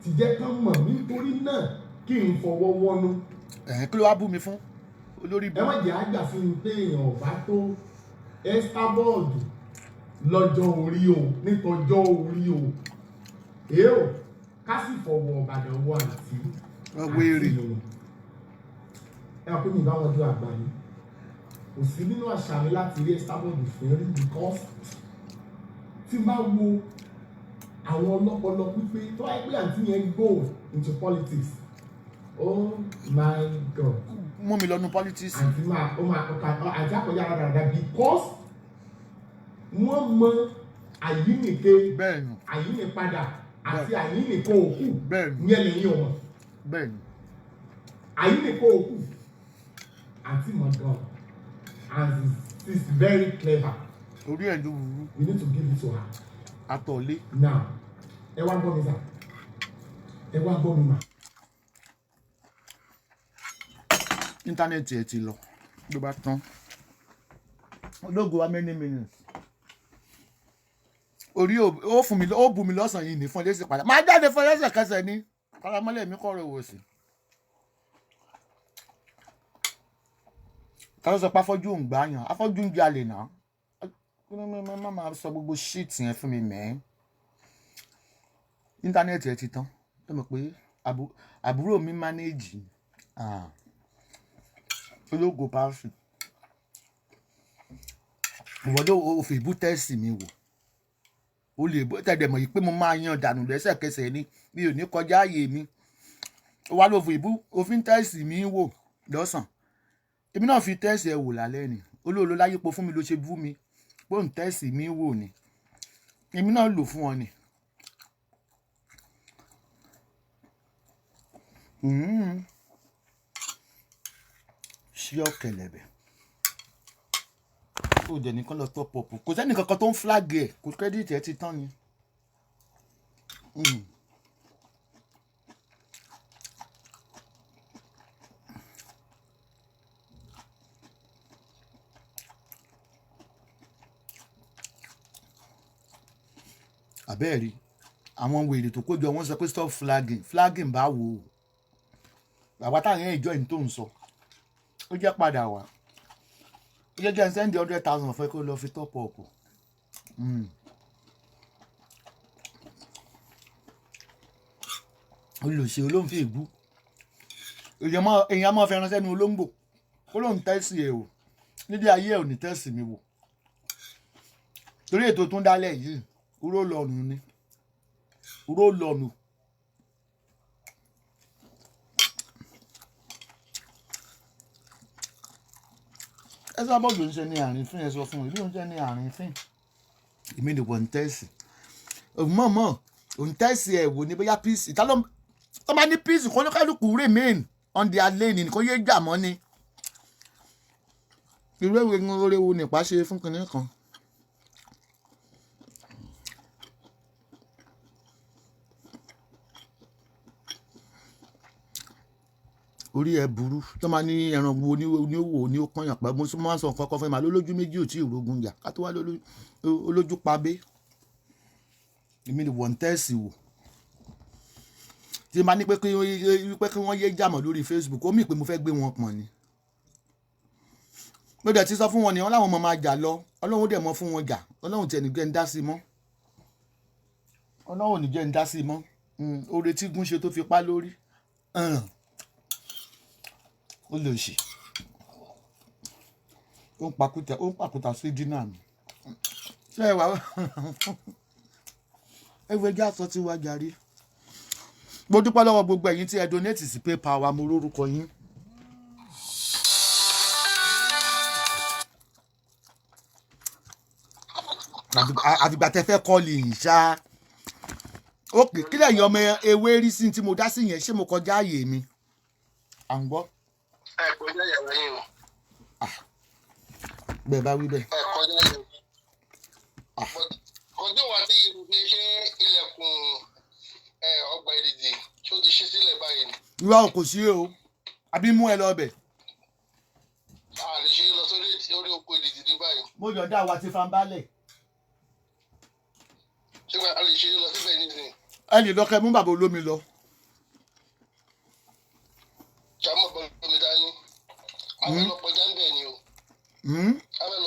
A: ti jẹ́ kán mọ̀ nítorí náà kí n fọwọ́ wọnú.
C: Kí ló wá bú mi fún olórí bú.
A: Ẹ má jẹ́ àgbà sí ní pé èèyàn ọ̀bá tó Estabod lọ́jọ́ orí o nítọ́jọ́ orí o èé o ká sì fọwọ́ Ìbàdàn wọ àti
C: wéèrè.
A: Ẹ wọ́n pé mi bá wọn dún àgbà yìí kò sí nínú àṣà mi láti rí Estabod fún rí because tí bá wo àwọn ọlọ́pọlọ pípé tó wáyé pé àǹtí yẹn go into politics oh my God.
C: Mú mi lọ́nu politics.
A: Àǹtí àti àkọjá dáadáa because wọ́n mọ àyínìke àyínìpadà àti àyínìkó òkú ní ẹlẹ́yìn ọmọ.
C: Bẹ́ẹ̀ni.
A: Àyínìkó òkú àǹtí mọ̀ gan and she's very clever.
C: Orí ẹ̀ ló wúrú.
A: We need to give it to her.
C: Àtọ̀lé.
A: Now ẹ wá gbọ́ mi sà ẹ wá gbọ́ mi mà.
C: Íńtánẹ́ẹ̀tì ẹ̀ ti lọ ló bá tán. Ológo wa many minutes. Orí ó fún mi ó bù mí lọ́sàn-án yìí ní fún ẹlẹ́sìn padà. Máa jáde fún ẹlẹ́sìn kẹsẹ̀ ní. Karamọ́lẹ̀ mi kọ́ rẹ̀ wò sí. Ká sọ pé afọ́jú ń gbà yàn, afọ́jú ń jalè náà. Má máa sọ gbogbo shit yẹn fún mi mẹ́. Íńtánẹ́ẹ̀tì ẹ̀ ti tán. Ẹ mọ̀ pé àbúrò mi manage. Ológo pàṣẹ. Ìwọ́dọ̀ òfin ìbú tẹ́sì mi wò. O lè bó tẹ̀dẹ̀ mọ̀ yìí pé mo máa yan dànù lẹ́sẹ̀kẹsẹ̀ ni mi ò ní kọjá ààyè mi. Ó wá lófin ìbú òfin tẹ́sì mi wò lọ́sàn. Èmi náà fi tẹ́sì ẹ̀ wò lálẹ́ ni. Olóòlò láyé po fún mi ló ṣe bú mi. Pé òun tẹ́sì mi wò ni. Èmi náà lò fún ọ ni. Ṣé ọ̀kẹ̀lẹ̀bẹ̀? Ó jẹ́ nìkan lọ top up. Kò sẹ́ni kankan tó ń flag ẹ̀. Kò credit ẹ̀ ti tán ni. Àbẹ́ẹ̀rí àwọn wèrè tó kójọ wọ́n sọ pé stop flagging bá wò ó. Bàbá táwọn yẹn ìjọ ìní tó ń sọ. Ó jẹ́ padà wá. Ó jẹ́ send 100,000 fẹ́ kó lọ fi top up. Olùṣe olóńfẹ́ ìbú. Èèyàn máa fẹ́ ránṣẹ́ ní olóńgbò. Ó lóun tẹ́sì ẹ̀ o. Nídìí ayé ẹ̀ ò ní tẹ́sì mi wò. Torí ètò tó ń dálẹ̀ yìí, uró lọ́nu ni. Uró lọ́nu. Ẹ sọ bọ́ọ̀lù ń ṣe ní àárín fín ẹ sọ fún mi bí ó ń ṣe ní àárín fín. Èmi ni wọ́n ń tẹ́sì. Mọ̀mọ́ òun tẹ́sì ẹ̀ wò ní bóyá píìsì. Tó bá ní píìsì kó lókàlùkù remain on their lane ni kó yé jà mọ́ ni. Irú èwe ń orewo nípa ṣe fún kinní kan. Orí ẹ burú tó máa ní ẹran wo oníwò ní ó kọyàn pa mo máa ń sọ nǹkan kan fún mi màá lólójú méjì ò tí ì rogun jà ká tó wá olójú pabé èmi ni wọ́n tẹ́sì wò tí n bá ní pé kí wọ́n yé jàmọ̀ lórí Facebook ó mì pé mo fẹ́ gbé wọn pọ̀n ni mo dẹ̀ ti sọ fún wọn ni wọn láwọn ọmọ máa jà lọ Ọlọ́run dẹ̀ mọ́ fún wọn jà Ọlọ́run tiẹ̀ ní jẹ́ ń dá sí mọ́ Ọlọ́run ní jẹ́ ń dá sí mọ́ oore tí gún ṣe tó fi pa lórí ó lè ṣe ó ń pàkúta sí dínà mi ṣé ẹ wà ẹgbẹ́ ẹjẹ́ àsọ tí wàá jarí mo dúpẹ́ lọ́wọ́ gbogbo ẹ̀yin tí ẹ donate sí PayPal wa mo rórúkọ yín àfìgbà tẹ fẹ́ kọ́ lè ṣá ókè kílẹ̀ yọ ọmọ ewé rí sí tí mo dá sí yẹn ṣé mo kọjá ààyè mi à ń gbọ́.
E: ẹ kọjá yàrá yín o.
C: Bẹ́ẹ̀ bá wí bẹ́ẹ̀.
E: ẹ kọjá yàrá. kọjú wa tí ìlú fi ṣe ilẹ̀kùn ọgbà ìdìdì tó ti ṣí sílẹ̀ báyìí ni.
C: Irọ́ kò sí o àbí mú ẹ lọ bẹ̀.
E: a lè ṣe lọ sórí oko ìdìdì ní báyìí.
C: Mo yọ̀ǹda wa ti fa ń bálẹ̀.
E: ṣé a lè ṣe lọ síbẹ̀ nísìnyí.
C: Ẹ lè lọ kẹ́ mú bàbá olómi lọ.
E: ṣàmọ̀ bọ̀ lómi dání. a fẹ́ lọ pẹja ń bẹ̀ ni o. a fẹ́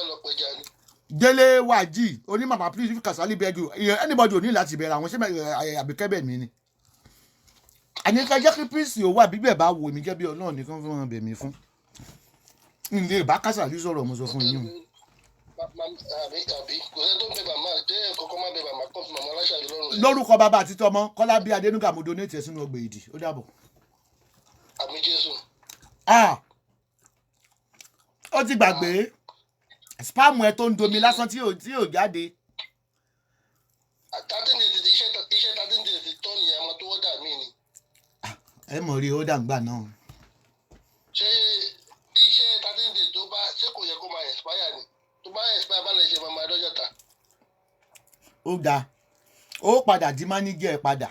E: lọ pẹja ni.
C: Délé Wájì oní mama please if Kasali beg you anybody ò ní láti bẹ̀rẹ̀ àwọn ṣé àbíkẹ́ bẹ̀ mí ni. Àníkẹ́ jẹ́ kí píìsì owó àbíbẹ̀ bá wo èmi jẹ́ bí Ọlọ́run nìkan fún wọn bẹ̀ mí fún. Ilé ìbá Kasali sọ̀rọ̀ mo sọ fún yín o.
E: àbí kò sẹ́ tó ń bẹ bàmá jẹ́ kọ́kọ́ má bẹ bàmá kọ́ fún màmá aláṣàbí lọ́rùn.
C: Lórúkọ bàbá àti tọmọ Kọ́lá bí Adénúgà mo donate ẹ̀ sínú ọgbà ìdì ó dàbọ̀.
E: àmì Jésù.
C: Ó ti gbàgbé spam ẹ tó ń domi lásán tí ò jáde.
E: 13 days iṣẹ́ 13 days tọ́ ni àmọ́ tó wọ́dà mí ni.
C: Ẹ mọ̀ rí ó dàgbà náà.
E: ṣé iṣẹ́ 13 days tó bá ṣé kò yẹ kó máa expire ni tó bá expire bá lè ṣe máa dọ́jà ta.
C: Ó dáa ó padà di máníjà ẹ padà.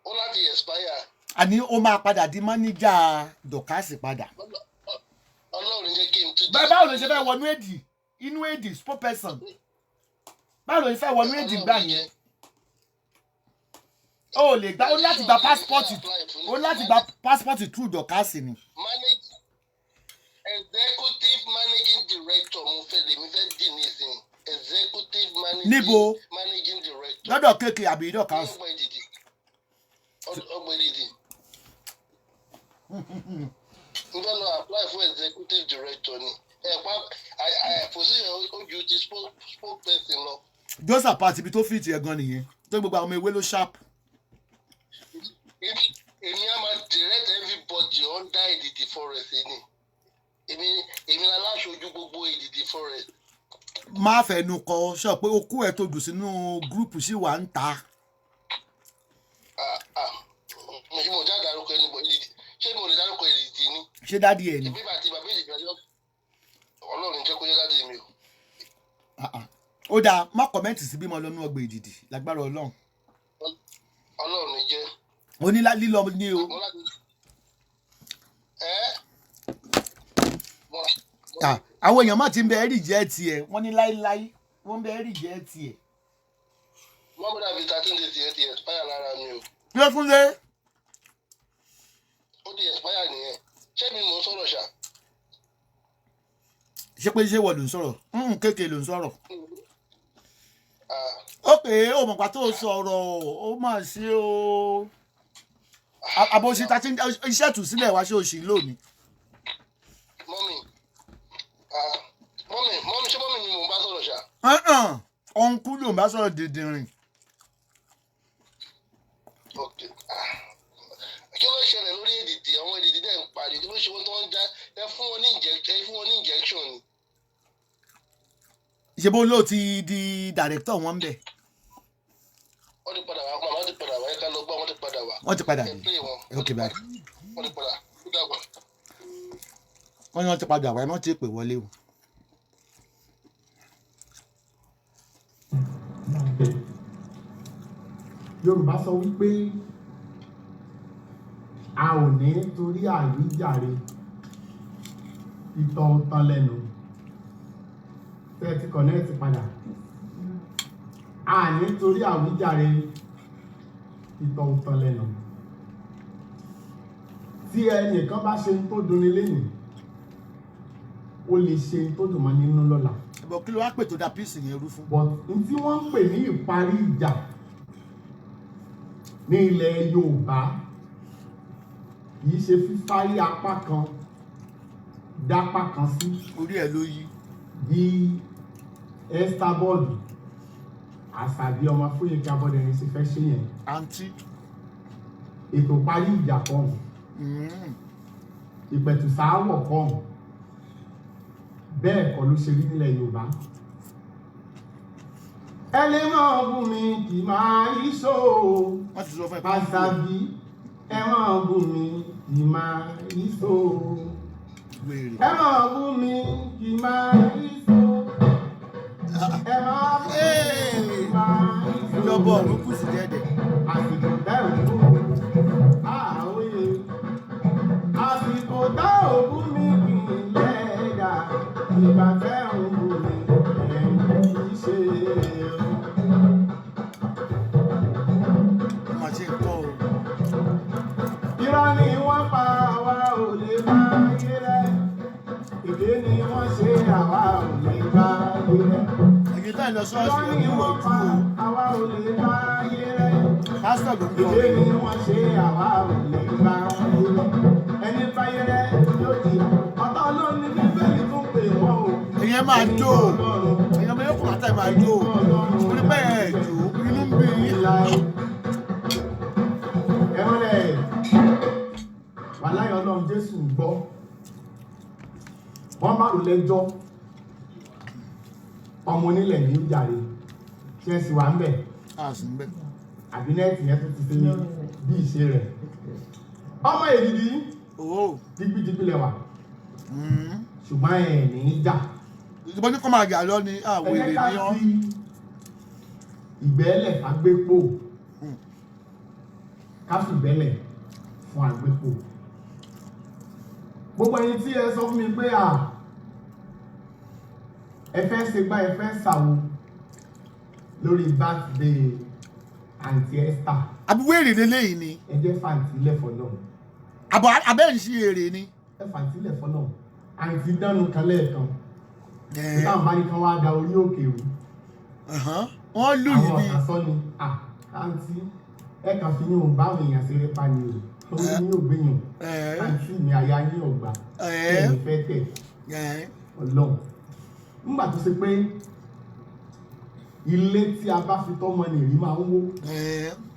E: ó láti expire.
C: Àní ó máa padà di máníjà Dọ̀kásì padà.
E: Ọlọ́run jẹ́ kí n tún.
C: Báwo ló ṣe fẹ́ wọnú èdì inú èdì spokesperson báwo ló ṣe fẹ́ wọnú èdì gbà yẹn. Ó lè gba ó láti gba passport through Dọ̀kásì ni.
E: Executive managing director mo fẹ́ lèmi fẹ́ dì ní ìsìn executive
C: Níbo?
E: managing director.
C: Lọ́dọ̀ kéèké àbí Dọ̀kásì.
E: ọgbà ìdìdì. n bá lọ apply fún executive director ni position ojú ti spokesperson lọ.
C: Joseph Party ibi tó fìtì ẹ̀ gan nìyẹn tó gbogbo àwọn ewé ló sharp.
E: èmi á máa direct everybody under Èdìdì forest ni èmi aláṣojú gbogbo Èdìdì forest.
C: Má fẹnu kọ sọ pé okú ẹ tó dùn sínú gúrùpù sí wà ń ta.
E: mo já dárúkọ ẹni bọ Èdìdì ṣé mo lè dárúkọ Èdìdì ni.
C: Ṣé dádì ẹ ni.
E: ìbí bàtí bàbá Èdìdì àjọ Ọlọ́run jẹ́ kó yẹ dádì mi o.
C: Ó dáa má kọ̀mẹ́ǹtì sí bímọ lọ́nú ọgbà Èdìdì lágbára Ọlọ́run.
E: Ọlọ́run jẹ́.
C: Ó ní lílọ ní o. Àwọn èèyàn má ti ń bẹ ẹ́rì jẹ́ tiẹ̀ wọ́n ní láíláí wọ́n ń bẹ ẹ́rì jẹ́ tiẹ̀.
E: mọ́mọ́dà bíi 13 days yẹn ti expire lára mi o.
C: Bí ó tún lé.
E: ó ti expire nìyẹn ṣé mi mò ń sọ̀rọ̀ ṣá.
C: Ṣé pé ṣé wọ́n ló ń sọ̀rọ̀ kéèké ló ń sọ̀rọ̀. Ókè ó mọ̀ pàtó sọ̀rọ̀ ó mà ṣe o. Àbò ṣe ta ti iṣẹ́ tù sílẹ̀ wá ṣé o ṣì lónìí.
E: mọ́mí ṣé mọ́mí ni mò ń bá sọ̀rọ̀ ṣá.
C: Ọ̀nkú ló ń bá sọ̀rọ̀ dìndìnrìn.
E: kí ló ṣẹlẹ̀ lórí Èdìdì àwọn Èdìdì dẹ̀ ń parí kí ló ṣe wọ́n tó ń já ẹ fún wọn ní injection ni.
C: Ṣé bó ló ti di director wọn bẹ̀.
E: wọ́n ti padà wá màmá ti padà wá ẹ̀ka lọ gbọ́ wọ́n ti padà wá.
C: Wọ́n ti padà
E: ẹ̀ pé wọn.
C: ok bye.
E: wọ́n ti padà ó dàgbà.
C: Wọ́n ní wọ́n ti padà wá ẹ̀ wọ́n ti pè wọlé o.
A: Yorùbá sọ wípé a ò ní torí àwíjàre ìtọ̀ ọ̀tàn lẹ́nu tẹ́ ti connect padà a ní torí àwíjàre ìtọ̀ ọ̀tàn lẹ́nu tí ẹnìkan bá ṣe tó dunni lẹ́nu ó lè ṣe tó dùn mọ́ nínú lọ́la.
C: Ẹ̀bọ̀ kí ló wá pè tó da píìsì yẹn rú fún.
A: but n tí wọ́n ń pè ní ìparí ìjà ní ilẹ̀ Yorùbá kìí ṣe fífárí apá kan dápá kan sí.
C: Orí ẹ̀ ló yí.
A: Bí Esther bọ́ọ̀lù Àṣàbí ọmọ Fóyèké Abọ́dẹ̀rìn ṣe fẹ́ ṣe yẹn.
C: Àǹtí.
A: Ètò parí ìjà kan ìpẹ̀tùsááwọ̀ kan bẹ́ẹ̀ kọ́ ló ṣe rí nílẹ̀ Yorùbá. ẹlẹ́mọ̀ ọ̀gùn mi kì máa rí so
C: Wọ́n ti sọ fún ẹ pé
A: Àṣàbí ẹ máa bú mi kì máa ìṣó.
C: wèrè.
A: Ẹ máa bú mi kì máa ìṣó. Ẹ máa bú mi kì máa ìṣó.
C: Ìjọba ọ̀run kù sí dẹ́dẹ̀.
A: Àsìkò bẹ́ẹ̀ wò àwòye. Àsìkò tá ò bú mi kì í lẹ́ẹ̀dá. Ìgbà tẹ́ ò bú mi ẹ̀yìn kì í ṣe o.
C: Má ṣe kọ́ o.
A: Irọ́ ni wọ́n pa àwa ò lè bá ayé rẹ̀. Èké ni wọ́n ṣe àwa ò lè bá ayé rẹ̀.
C: Ẹ̀yin tá ì lọ
A: Irọ́
C: ṣọ́ọ̀ṣì
A: ni
C: ẹ̀mí wọ̀
A: wọ́n
C: ojú
A: pa
C: o.
A: àwa ò lè bá ayé rẹ̀.
C: Pásítọ̀ ló ń kọ́
A: Èké
C: mi.
A: ni wọ́n ṣe àwa ò lè bá ayé rẹ̀. Ẹni báyé rẹ̀ yóò di ọ̀tá Ọlọ́run ní Bíbélì tún pè wọ́n o.
C: Ẹ̀yin máa jó o. Ẹ̀yin ọmọ yóò kọ̀ látà máa jó o. Orí bẹ́ẹ̀ ẹ̀ jó inú ń bí yín.
A: Ẹ̀rọ̀lẹ̀ wàláyé Ọlọ́run Jésù gbọ́. Wọ́n bá rò lẹ́jọ́. Ọmọ onílẹ̀ ní ó jàre. Ṣé ẹ sì wà ń bẹ̀?
C: A sì ń bẹ̀.
A: Àbí nẹ́ẹ̀tì yẹn tó ti ṣe bí ìṣe rẹ̀. Ọmọ èdìdí
C: Owó.
A: dígbídígbí lẹ́wà. Ṣùgbọ́n ẹ̀ ní í jà.
C: Ìjọba ní kọ́ máa jà lọ ni àwọn èrè
A: Ká
C: ni ọ́.
A: fi ìgbẹ́lẹ̀ fagbépo. Ká fi ìgbẹ́lẹ̀ fún àgbépo. Gbogbo ẹ̀yin tí ẹ sọ fún mi pé ẹ fẹ́ ṣe gbá ẹ fẹ́ ṣàwo lórí birthday Aunty Esther.
C: Àbí wèrè lélẹ́yìí ni.
A: Ẹ jẹ́ fàǹtílẹ̀ fọ́nà.
C: Àbọ̀ abẹ́ ń ṣe èrè ni.
A: Ẹ fàǹtílẹ̀ fọ́nà. Àǹtí dánu kan lẹ́ẹ̀kan. Táwọn bá ní kan wá da orí òkè rú.
C: Wọ́n lù yìí
A: Àwọn
C: ni.
A: ọ̀tá sọ ni àǹtí ẹ kàn fi yín òun báwọn èèyàn ṣeré pa ni o. Orí yín ò gbìyàn. Àǹtí mi àyà yín ọ̀gbà. Ẹ̀yìn fẹ́ tẹ̀. Ọlọ́run. Nígbà tó ṣe pé ilé tí a bá fi tọ́mọ nìrí máa ń wó.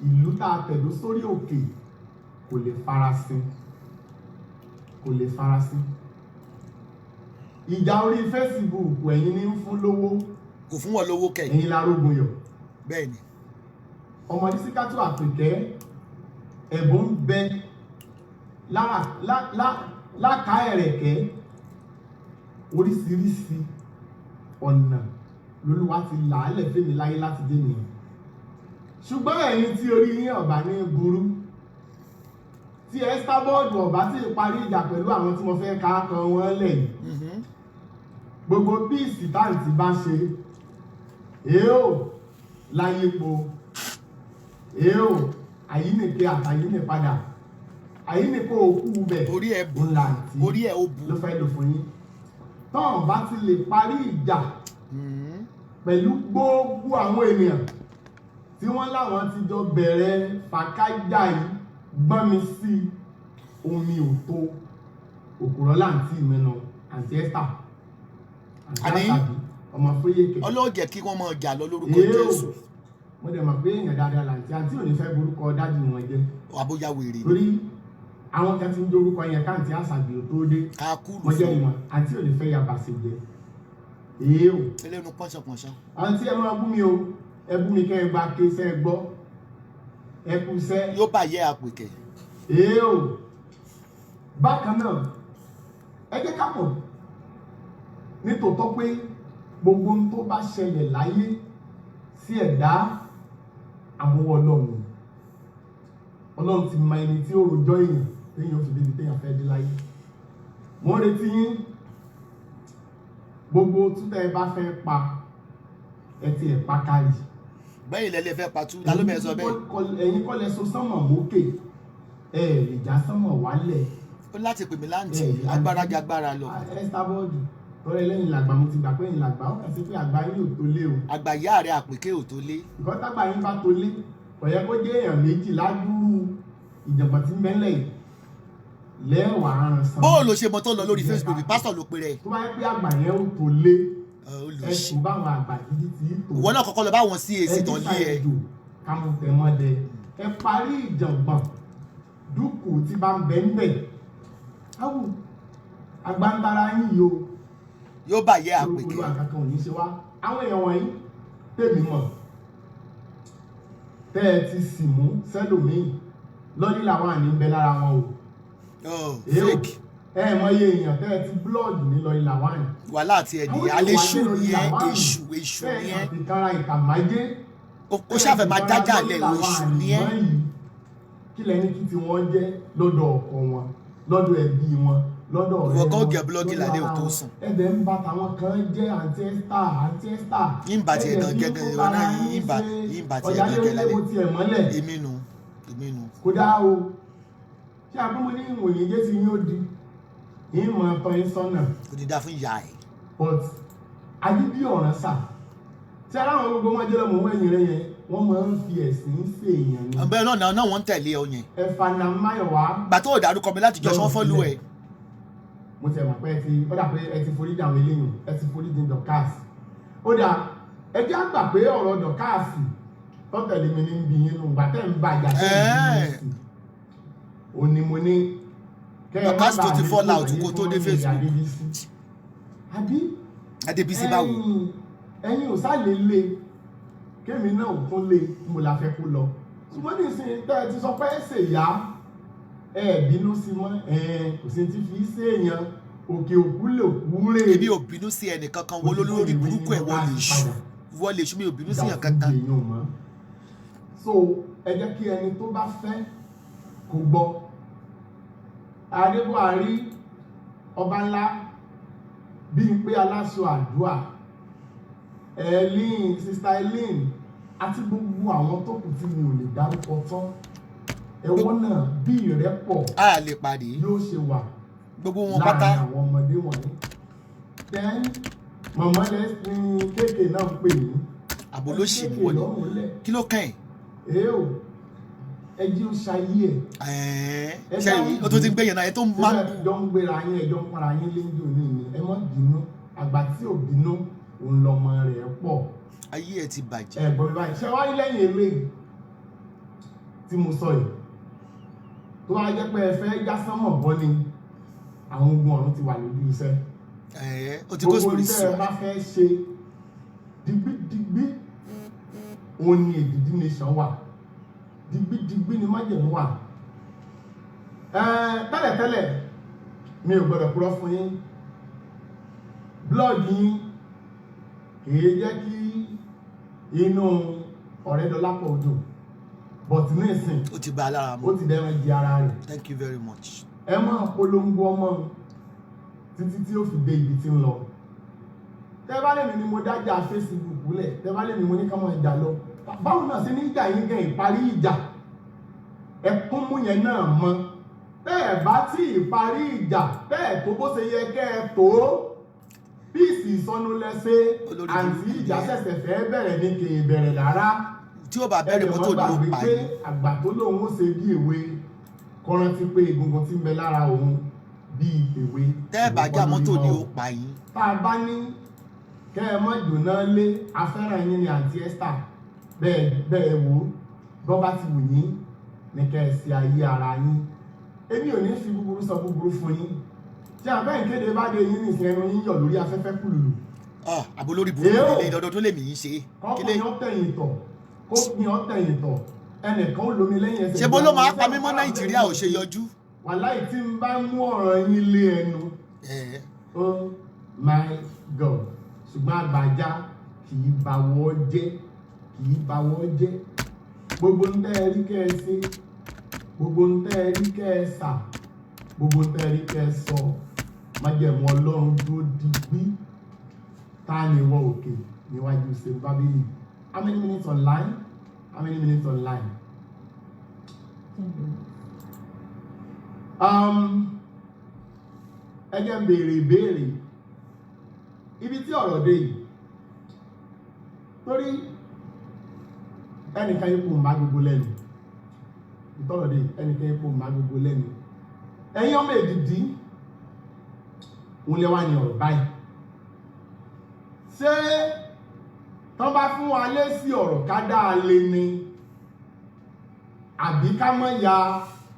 A: Ìlú tá a tẹ̀dó sórí òkè kò lè farasin. Kò lè farasin. Ìjà orí Facebook ẹ̀yin ní ń fún lówó.
C: Kò fún wọn lówó kẹ̀.
A: Ẹ̀yin lárógun yọ̀.
C: Bẹ́ẹ̀ni.
A: Ọmọdé Síkátù Àpèkẹ́ ẹ̀bùn ń bẹ láká ẹ̀rẹ̀kẹ́ oríṣiríṣi ọ̀nà lÓlúwa ti làálẹ̀ fẹ́mi láyé láti dé nìyẹn. Ṣùgbọ́n ẹ̀yin tí orí yín ọ̀bà ní burú tí Esther bọ́ọ̀dù ọ̀bá tí parí ìjà pẹ̀lú àwọn tí mo fẹ́ ká kan wọ́n lẹ̀ yìí. Gbogbo bíìsì táǹtì bá ṣe èèó láyé po èèó àyínìke àtàyínì padà àyínìke òkú bẹ̀
C: Orí ẹ̀ bù.
A: ńlá àti
C: Orí ẹ̀ ó bù.
A: ló fẹ́ lò fún yín. Tọ́n bá ti lè parí ìjà pẹ̀lú gbogbo àwọn ènìyàn tí wọ́n láwọn ti jọ bẹ̀rẹ̀ fàkájà yìí gbọ́n mi sí omi òtó òkúrọ̀ láǹtí ìmẹ́nu Aunty Esther
C: Àní
A: ọmọ Fóyèkẹ́.
C: Ọlọ́run jẹ́ kí wọ́n máa jà lọ lórúkọ Jésù.
A: Mo dẹ̀ mọ̀ pé èèyàn dáadáa làǹtí àǹtí ò ní fẹ́ borúkọ dájú wọn jẹ́
C: Àbójá wèrè ni.
A: torí àwọn kan ti ń dorúkọ yẹn káàntí àṣàbí ò tó dé
C: Ká kúrú
A: wọ́n jẹ́
C: fún
A: ìwọ̀n àǹtí ò ní fẹ́ ya bàṣẹ jẹ èèó
C: ẹlẹ́nu pọ́nṣọpọ́nṣọ.
A: àǹtí ẹ máa bú mi o ẹ bú mi kẹ́ ẹ gba ké sẹ́ ẹ gbọ́ ẹ kú sẹ́
C: Yóò bà yẹ Àpèkẹ́.
A: èèó bákan náà ẹ jẹ́ ká mọ̀ nítòótọ́ pé gbogbo ohun tó bá ṣẹlẹ̀ láyé sí ẹ̀dá àmúwọ́ Ọlọ́run ti mọ ẹni tí ó rojọ́ èèyàn téèyàn fi débi téèyàn fẹ́ dé láyé. Mo ń retí yín gbogbo tútẹ́ ẹ bá fẹ́ pa ẹ ti ẹ̀ pa kárì.
C: Bẹ́ẹ̀ lẹ́lẹ́ fẹ́ patú ta ló bẹ̀rẹ̀ sọ bẹ́ẹ̀.
A: Ẹ̀yin kọ́ lẹ so sánmọ̀ mókè ẹ lè já sánmọ̀ wálẹ̀.
C: Ó láti pè mí láǹtì agbára jagbára lọ.
A: Esther bọ́ọ̀dù tọ́lẹ̀ lẹ́yìn làgbà mo ti gbà pé ẹ̀yin làgbà ó kàn sí pé àgbà yín ò tó lé o.
C: Àgbà ìyá rẹ̀ Àpèkẹ́ ò tó lé.
A: Ìkọ́tàgbà yín bá tó lé kò yẹ kó jẹ́ èèyàn méjì ládùúrú ìjọ̀gbọ̀n tí mẹ́lẹ̀ yìí lẹ́wàá aràn san.
C: Bóòlù ṣe mọ tó lọ lórí Facebook pásítọ̀ ló pe rẹ̀.
A: Tó bá yẹ pé àgbà yẹn ò tó lé
C: Olùsí.
A: ẹ̀sùn báwọn àgbà gidi ti í tò.
C: Ìwọ náà kọ́kọ́ lọ bá wọn sí èsì tán lé ẹ.
A: kámú tẹmọdẹ ẹ parí ìjọ̀gbọ̀n dúkù tí bá ń bẹ ń bẹ áwù agbáńtara yín yìí o
C: Yóò bà yẹ
A: olú
C: Àpèkẹ́.
A: àkàkàn ò ní ṣe wá àwọn èèyàn wọ̀nyí tèmi mọ̀ tẹ́ ẹ ti sì mú sẹ́lòmíì lọ́ní làwọn àní ń bẹ lára wọn o.
C: fake.
A: Ẹ mọ iye èèyàn tẹ́ ẹ ti blọ́ọ̀dù ní lọ́ní làwọn àní.
C: wàhálà àti ẹ̀dì aléṣù ni ẹ èṣù ni ẹ.
A: bẹ́ẹ̀ àti kára ìkàmájé.
C: ó ṣàfẹ́ máa dájà lẹ̀ èṣù ni ẹ.
A: kí lẹni kí tí wọ́n jẹ́ lọ́dọ̀ ọkọ wọn lọ́dọ̀ ẹbí wọn lọ́dọ̀ ọ̀rẹ́ wọn.
C: ìwọ kan ó gẹ búlọ́ọ̀gì lálẹ́ ò tó sùn.
A: ẹ̀dẹ̀ ń bá tàwọn kan jẹ́ àǹtí ẹ́sítà.
C: yín bá tiẹ̀ gan gẹ́gẹ́ ìwọ náà yín bá tiẹ̀ gan gẹ́gẹ́ lálẹ́. èmi nu.
A: kò dáa o ṣé àbúmọ̀ ní ìwòye jẹ́ ti yín ó di yín mọ̀ ọ̀tọ̀ yín sọ́nà.
C: kò ní dáa fún ìyá ẹ̀.
A: but agídí ọ̀ràn sà tí aláwọn gbogbo máa jẹ́ lọ́mọ owó ẹ̀yìn rẹ̀ yẹn wọ́n máa ń fi ẹ̀sìn ṣe èèyàn ni.
C: ọ̀bẹ náà wọ́n ń tẹ̀lé ọ yẹn.
A: ẹ̀fà nà máyọ̀wá.
C: gbà tó o dárúkọ mi láti jọ sọ fọ́lú ẹ̀.
A: mo tẹ̀ mọ̀ pé ẹ ti forí dà àwọn eléyìn ẹ ti forí dín dọ̀káàsì. ó dà ẹ jẹ́ àgbà pé ọ̀rọ̀ dọ̀káàsì tọ́tẹ̀lé mi ní bí yín nù gbà tẹ́ ń bá ìjà tẹ́ ń bí ó ní mo ní kẹ́ ẹ má
C: dọ̀káàsì tó ti
A: bàa
C: fall out kó tó dé Facebook. Adébísí báwo.
A: ẹ̀yin ò sá lè le kémi náà kún lé mo la fẹ́ kó lọ ṣùgbọ́n nísìnyí tẹ́ ẹ ti sọ pé ẹ ṣèyá ẹ bínú sí mọ́ kò sí ti fi ṣèyàn òkè òkú lè kú rè.
C: èmi ò bínú sí ẹnì kankan wo lórí burúkú ẹ̀ wọ́n lè ṣú mi ò bínú sí yàn kankan.
A: so ẹ jẹ́ kí ẹni tó bá fẹ́ kó gbọ́ Adébùhárí ọba ńlá Bímpé Aláṣọ Àdúà Sister Eileen àti gbogbo àwọn tó kù tí mi ò lè dárúkọ tán ẹ̀wọ̀n náà bí ìrẹ́pọ̀
C: a lè pàdé
A: yóò ṣe wà
C: gbogbo wọn pátá
A: láàrin àwọn ọmọdé wọ̀nyí. then mọ̀mọ́ lẹ́sìn kéèké náà ń pè ní
C: àbólóṣì ni wọ́n ní kí ló kàn
A: ẹ́ o ẹjí ó ṣayé ẹ̀
C: ṣe yìí ó tó ti ń gbẹ̀yìn náà ẹ tó máa ń
A: ẹjọ́ ń gbéra yín ẹjọ́ ń para yín léńjò ní ìní ẹ má bínú àgbà tí ò bínú òun lọmọ rẹ̀ pọ̀.
C: ayé ẹ ti bàjẹ́.
A: ẹ̀gbọ́n mi báyìí ṣé wá rí lẹ́yìn eléyìí tí mo sọ yìí tó wá jẹ́ pé ẹ fẹ́ já sánmọ̀ bọ́ ni àwọn ogun ọ̀run ti wà lójú iṣẹ́.
C: ó ti kó sórí
A: gbogbo iṣẹ́ ẹ bá fẹ́ ṣe digbídigbí òun ni Èdìdí nation wà digbídigbí ni májèmú wà. tẹ́lẹ̀tẹ́lẹ̀ mi ò gbọ́dọ̀ purọ́ fún yín blọọgì yín kìí jẹ́ kí inú Ọ̀rẹ́dọlápọ̀ odò but nísìn
C: ó ti bá a lára mu
A: ó ti dẹ́ran di ara rẹ̀.
C: thank you very much.
A: ẹ máa polongo ọmọ títí tí ó fi dé ibi tí ń lọ. tẹ́ bá lèmi ni mo dájà Facebook lẹ̀ tẹ́ bá lèmi mo ní ká máa jà lọ báwo náà sí ní ìjà yín gan ìparí ìjà ẹkún mú yẹn náà mọ tẹ́ ẹ bá tí ìparí ìjà tẹ́ ẹ tó bó ṣe yẹ kẹ́ ẹ tó píìsì ìsọnù lẹ́sẹ̀ àǹtí ìjà ṣẹ̀ṣẹ̀ fẹ́ bẹ̀rẹ̀ ní kì í bẹ̀rẹ̀ rárá.
C: tí ó bá bẹ̀rẹ̀ mọ́tò ní ó pa yìí.
A: àgbà tó lóun ó ṣe bí èwe kọ́rántí pé egungun tí ń bẹ lára òun bí èwe.
C: tẹ́ ẹ bá já mọ́tò ní ó pa yìí.
A: tá a bá ní kẹ́ ẹ mọ́ jóná lé afẹ́ràn yín ní àǹtí Esther bẹ́ẹ̀ wò bọ́ bá ti wù yín ní kẹ́ ẹ ṣe ayé ara yín èmi ò ní fi búburú sọ búburú fún yín tí àbẹ́ ìkéde bá dé yín nìsín ẹnu yín yọ̀ lórí afẹ́fẹ́ kùlùlù.
C: àbò lórí burúkú ilé ìdọ́dọ́ tó lè mí ṣe.
A: kọ́kùnrin ọ̀tẹ̀yìn tọ̀ kópin ọ̀tẹ̀yìn tọ̀ ẹnìkan ó lomi lẹ́yìn ẹsẹ̀.
C: ṣé bó ló máa pa mímọ́ Nàìjíríà ò ṣe yọjú.
A: wàláì tí ń bá mú ọ̀rọ̀ yín lé ẹnu. Oh my God ṣùgbọ́n àgbàjá kì í bawọ́ jẹ́ gbogbo ń tẹ́ ẹ rí kẹ́ ẹ ṣe gbogbo ń tẹ́ ẹ rí kẹ́ ẹ sà gbogbo ń tẹ́ ẹ rí kẹ́ ẹ sọ májẹ̀mú Ọlọ́run dúró digbí tá a lè wọ òkè níwájú ṣe bábélì. How many minutes online? How many minutes online? Ẹ jẹ́ ń béèrè ìbéèrè ibi tí ọ̀rọ̀ dé yìí torí ẹnìkan yípo má gbogbo lẹ́nu ìtọ́rọ̀ dé ẹnìkan yípo má gbogbo lẹ́nu ẹ̀yin ọmọ Èdìdí òun lè wá ní ọ̀rọ̀ báyìí ṣé tán bá fún wa lé sí ọ̀rọ̀ ká dáa lé ni àbí ká mọ́ ya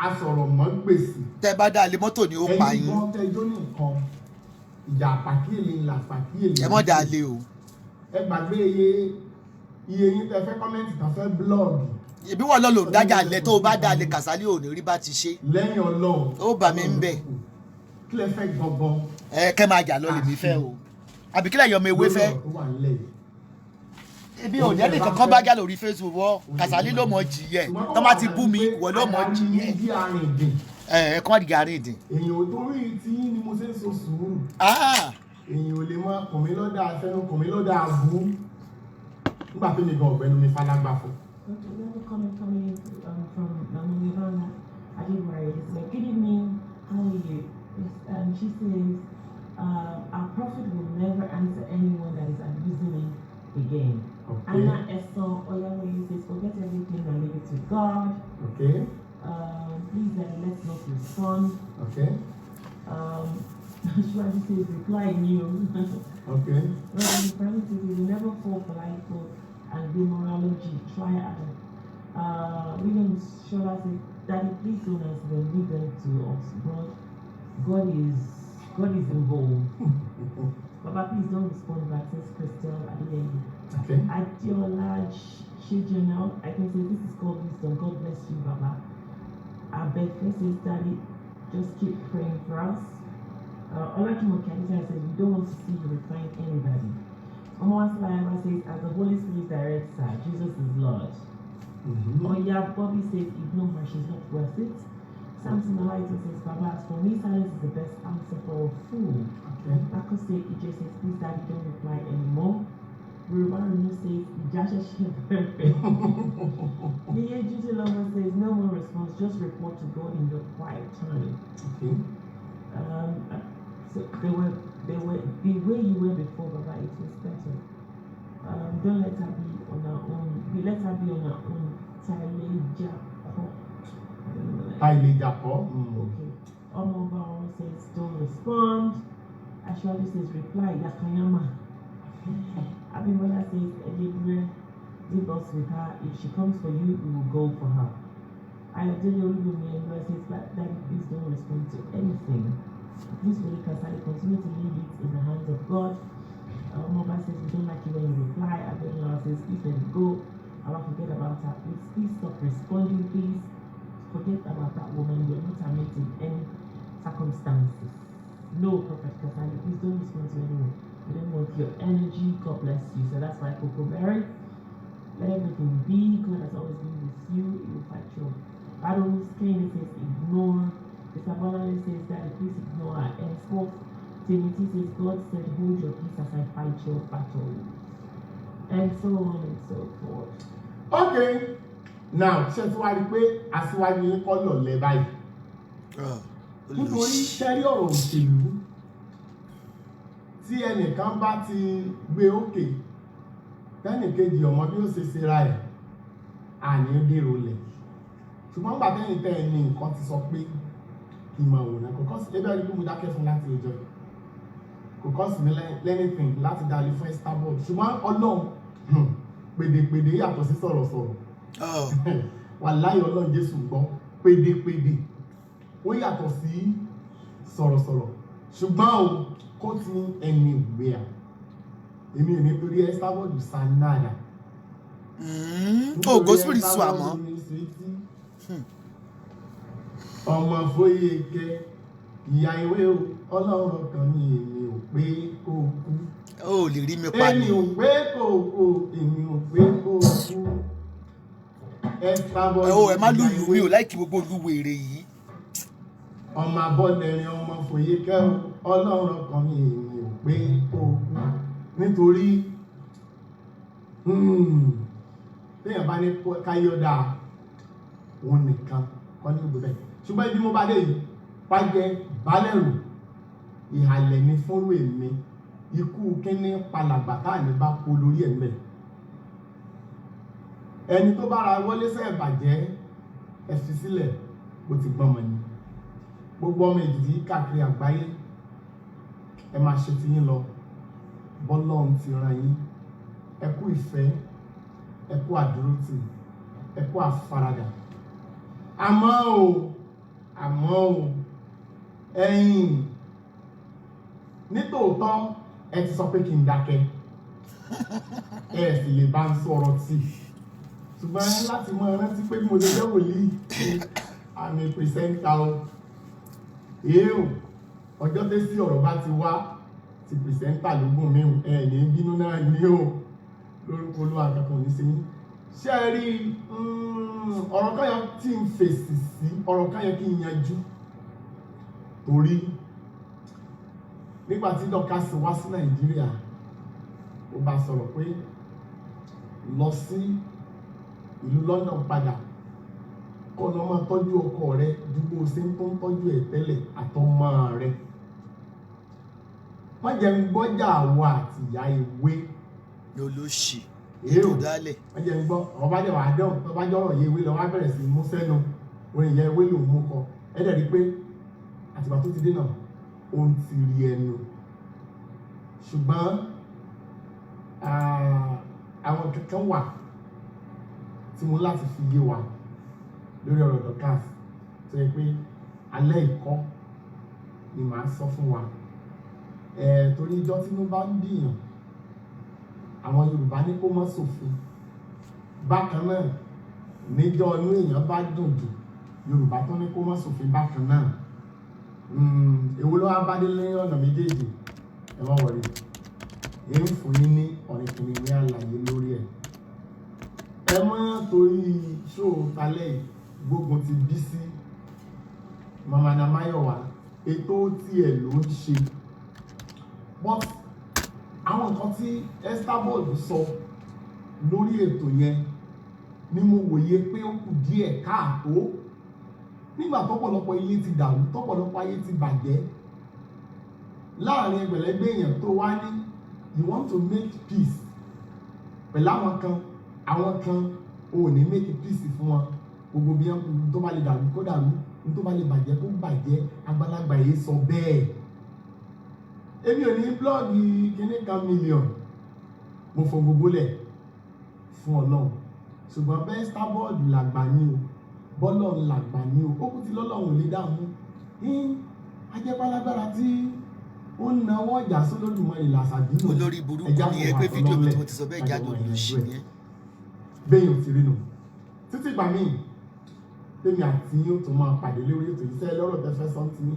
A: asọ̀rọ̀ mọ́ gbèsè.
C: tẹ́ bá dáa lé mọ́tò ni ó pa yín.
A: ẹ̀yin kan tẹjọ́ ní nǹkan ìjà pàkíyèlé ńlá pàkíyèlé.
C: ẹ mọ́ dáa lé o.
A: ẹ gbàgbé iye yín tẹ́ fẹ́ kọ́mẹ́ǹtì kan fẹ́ blọ́ọ̀gì
C: Ìbí wọ́n lọ lò ń dájà lẹ tó o bá dá lè Kàsálí ò ní rí bá ti ṣe.
A: lẹ́yìn Ọlọ́run
C: Ó bà mí ń bẹ̀.
A: kí lẹ fẹ́ gangan
C: Kẹ́ máa jà lọ lèmi fẹ́ o. Àbí kílẹ̀ yọ ọmọ ewé fẹ́.
A: lọ́rọ̀ tó wà nílẹ̀ yìí.
C: Ibi ò ní kankan bá jà lórí Facebook wọ́ Kàsálí ló mọ̀ jì yẹ. Tó bá ti bú mi wọ́n ló mọ̀ jì yẹ.
A: bí arìndìn
C: Kọ́ di gàrí ìdìn.
A: èèyàn ò torí tí ni mo ṣe ń so sùúrù èèyàn ò lè mọ kùnmí lọ́dà afẹ́nu kùnmí lọ́dà àbú nígbà tó nìkan ọ̀gbẹ́nu mi falágbá fún.
B: Another comment coming from Nivana Adewari is like, good evening, how are you? She says, our prophet will never answer anyone that is abusing him again.
A: Okay.
B: Anna Eso Oyamoye says, forget everything and leave it to God.
A: Okay.
B: Please let's not respond.
A: Okay.
B: Shwadi says, reply new.
A: Okay.
B: Francis says, you will never fall for life and demorology. Try Adam. William Shola says, Daddy, please don't ask them, leave them to us. God is involved. Baba, please don't respond back, says Crystal at the end.
A: Okay.
B: Adiola Shijanel, I can say this is called wisdom. God bless you, Baba. Abeke says, Daddy, just keep praying for us. Olakimo Kanisa says, we don't want to see you replying anybody. Omowasilaiwa says, as the Holy Spirit directs her, Jesus is Lord. Oya Bobby says, ignore her, she's not worth it. Samson Alaito says, Baba, as for me, silence is the best answer for a fool.
A: Okay.
B: Ako says, EJ says, please, Daddy, don't reply anymore. Rubanu says, Ijasha perfect. Yeye Juju Lover says, no more response, just report to God in your quiet time.
A: Okay.
B: So they were the way you were before, Baba, it was better. Don't let her be on her own. Let her be on her own.
A: Tyler Jacob.
B: Okay. Omoba says don't respond. Ashwadi says reply. Yakayama. Abimbola says Ejibre, leave us with her. If she comes for you, we will go for her. Ayodele Olubumi says, Daddy, please don't respond to anything. Please, Holy Kasali, continue to leave it in the hands of God. Moba says, we don't like it when you reply. Abimbola says, please let it go. I won't forget about her. Please stop responding, please. Forget about that woman. You're not amazing in any circumstances. No, Prophet Kasali, please don't respond to anyone. We don't want your energy. God bless you. So that's why Coco Berry. Let everything be. God has always been with you. He will fight your battles. Kane says ignore. Mr. Bonale says that please ignore her. Henceforth, Timothy says God said hold your peace as I fight your battles. And so on and so forth.
A: Okay. Now, ṣé tí wàá rí pé aṣíwájú yín kọ́ lọ̀lẹ́ báyìí? Nítorí sẹ́rí ọ̀rọ̀ òṣèlú tí ẹnìkan bá ti gbé òkè tẹ́nìkejì ọmọ bí ó ṣe ṣera ẹ̀ àní dèrò lẹ̀. Ṣùgbọ́n gbà tẹ́yìn tẹ́ ẹ ní nǹkan ti sọ pé kì í máa wò náà. Kò kọ́ sí ebe ẹni pé mo dákẹ́ fún láti ọjọ́. Kò kọ́ sí mi lẹ́nìfín láti dalí fún Starboard. Ṣùgbọ́n Ọlọ́run pèdèpèdè yàtọ̀ sí sọ̀rọ̀sọ̀rọ̀. Wàláhì Ọlọ́run Jésù gbọ́ pèdèpèdè ó yàtọ̀ sí sọ̀rọ̀sọ̀rọ̀ ṣùgbọ́n o kó ti ẹni ìgbé à èmi ò ní torí Starboard sanada.
C: Ògo spirit sùn àmọ́.
A: Ọmọ Foyeke ìyá ìwé o Ọlọ́run kan ní èmi ò pé kó kú.
C: Ó lè rí mi pa
A: Èmi
C: ni.
A: ò pé kó kú èmi ò pé kó kú.
C: Ẹ má lùlù mi ò láìkí gbogbo olúwèrè yìí.
A: Ọmọ Abọ́dẹrin ọmọ Foyeke Ọlọ́run kan ní èmi ò pé kó kú nítorí téèyàn bá ní káyọ̀dá òun nìkan kọ́ ní gbogbo bẹ́ẹ̀ ṣùgbọ́n ibi mo bá dé yìí pàjẹ́ balẹ̀rù ìhàlẹ̀ ní fúnrú èmi ikú kíní palàgbà táà ní bá kó lórí ẹ̀ mẹ́ ẹni tó bára wọlé sẹ́ẹ̀ bàjẹ́ ẹ fi sílẹ̀ ó ti gbọ́n mọ́ ni gbogbo ọmọ ìdìdí káàkiri àgbáyé ẹ máa ṣe ti yín lọ bọ́lọ́run ti ràn yín ẹ kú ìfẹ́ ẹ kú àdúrótì ẹ kú àfaradà àmọ́ o ẹ̀yin nítòótọ́ ẹ ti sọ pé kí n dákẹ́ ẹ sì lè bá ń sọ̀rọ̀ tì ṣùgbọ́n láti mọ rántí pé mo lè jẹ́ wòlíì àmì pìrìsẹ́ńtà o èèyàn ọjọ́ tẹ́ sí ọ̀rọ̀ bá ti wá ti pìrìsẹ́ńtà lógún mi ẹ̀ ní bínú náà ní o lórúkọ olúwa kankan ní sí ṣé ẹ rí ọ̀rọ̀ kan yẹn tí ń fèsì sí ọ̀rọ̀ kan yẹn kí n yanjú torí nígbà tí dọ́kásì wá sí nàìjíríà ó bá sọ̀rọ̀ pé lọ sí ìlú London padà kọ́ lọ́ máa tọ́jú ọkọ rẹ ju bó o ṣe ń tó ń tọ́jú ẹ̀ tẹ́lẹ̀ àtọmọ rẹ má jẹ́ ń gbọ́jà àwọ̀ àti ìyá ewé
C: olóṣì
A: èrò
C: ètò dálẹ̀
A: má jẹ́ ń gbọ́ ọba jẹ́ wàá dán ọba jọ́rọ̀ yẹ ewé lọ wá bẹ̀rẹ̀ sí mú sẹ́nu orin ìyá ewé lòún mú kọ ẹ dẹ̀ rí pé àtìgbà tó ti dé náà ó ń ti rí ẹnu ṣùgbọ́n àwọn kankan wà tí mo láti fi yé wa lórí ọ̀rọ̀ Dorcas tó yẹ pé alẹ́ ìkọ́ ni màá sọ fún wa torí ijọ́ tí mo bá ń dìyàn àwọn Yorùbá ní kó má ṣòfin bákan náà níjọ́ inú èèyàn bá dùn jù Yorùbá tó ní kó má ṣòfin bákan náà èwo ló wá bá dé lẹ́yìn ọ̀nà méjèèjì ẹ má wọlé èyí ń fún yín ní ọ̀rẹ́kùnrin ní àlàyé lórí ẹ̀ ẹ mọ́ torí ṣóò talẹ̀ gbógun ti bí sí Mamana Máyọ̀wá ètò tiẹ̀ ló ń ṣe but àwọn nǹkan tí Estabod sọ lórí ètò yẹn ni mo wòye pé ó kù díẹ̀ káàtó nígbà tọ́pọ̀lọpọ̀ ilé ti dàrú tọ́pọ̀lọpọ̀ ayé ti bàjẹ́ láàrin ẹgbẹ̀lẹ́gbẹ̀ èèyàn tó wá ní you want to make peace pẹ̀lú àwọn kan ò ní make peace fún wọn gbogbo bí wọn tó bá lè dàrú kó dàrú tó bá lè bàjẹ́ kó bàjẹ́ àgbàlagbà yìí sọ bẹ́ẹ̀ èmi ò ní blọ́ọ̀gì kíní kan mílíọ̀nù mo fọ gbogbo lẹ̀ fún Ọlọ́run ṣùgbọ́n bẹ́ẹ̀ Estabod làgbà ní o bọ́lọ̀ làgbà ní o ó kú ti lọ́lọ́run lè dààmú ajẹ́pálágbára tí ó ń nawọ́ ọjà sólódùmarè làṣàbí nù
C: olórí burúkú ni ẹ pé fídíò mi tí mo ti sọ bẹ́ẹ̀ jáde olùsí ni ẹ.
A: bẹ́ẹ̀ ò ti rí nù títí gbà míì lèmi àti yóò tó máa pàdé lórí ètò iṣẹ́ lọ́rọ̀ tẹ́fẹ́ sọ́ńtì ní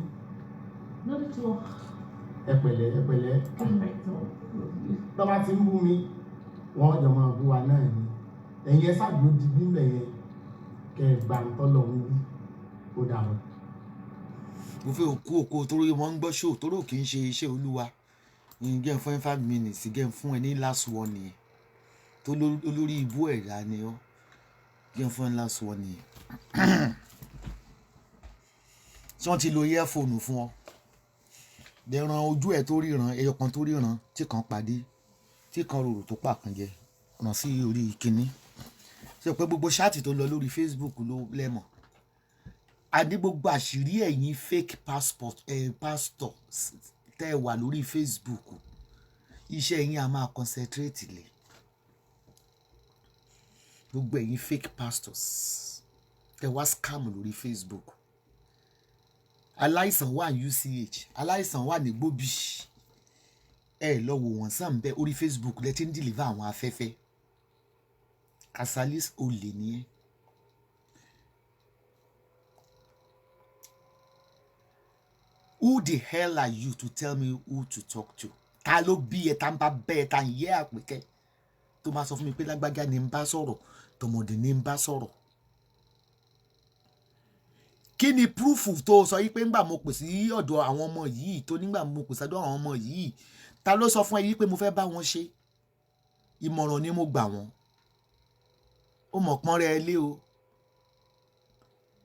B: Not at all.
A: ẹ̀pẹ̀lẹ́
B: Not at all.
A: tọ́ba ti ń bú mi wọ́n jọ máa bú wa náà ni ẹ̀yin ẹ ṣáàdúró di bílẹ̀ yẹn kẹ́ ẹ gbà ń tọ́lọ̀ ń wí ó dàrú.
C: mo fẹ́ òkú òkú torí wọ́n ń gbọ́ ṣó torí kì í ṣe iṣẹ́ olúwa gẹ́n fún 5 minutes gẹ́n fún ẹ ní last one nìyẹn tó olórí ibú ẹ̀dá ni ọ́ gẹ́n fún ẹ last one nìyẹn tí wọ́n ti lo earphone fún ọ dẹ̀ran ojú ẹ̀ tó ríran ẹyọ kan tó ríran tí kan pàdé tí kan rorò tó pàkan jẹ ràn sí orí kínní ṣe pé gbogbo ṣáàtì tó lọ lórí Facebook ló lẹ́mọ̀ àní gbogbo àṣírí ẹ̀yin fake passport pastor tẹ́ ẹ wà lórí Facebook iṣẹ́ yín a máa concentrate lé gbogbo ẹ̀yin fake pastors tẹ́ wá scam lórí Facebook aláìsàn wà ní UCH aláìsàn wà ní gbòbí ẹ lọ wò wọ́n sàn bẹ́ẹ̀ orí Facebook lẹ ti ń deliver àwọn afẹ́fẹ́ Casalis olè nìyẹn. Who the hell are you to tell me who to talk to? Ta ló bí ẹ tá ń bá bẹ́ẹ̀ tá ń yẹ àpèkẹ́ tó máa sọ fún mi pé lágbájá ni ń bá sọ̀rọ̀ tọmọdé ni ń bá sọ̀rọ̀. Kí ni proof tó sọ yí pé ńgbà mo pè sí ọ̀dọ̀ àwọn ọmọ yìí tó nígbà mo pè sọ́dọ̀ àwọn ọmọ yìí ta ló sọ fún ẹ yí pé mo fẹ́ bá wọn ṣe ìmọ̀ràn ni mo gbà wọ́n ó mọ̀ pọ́n rẹ lé o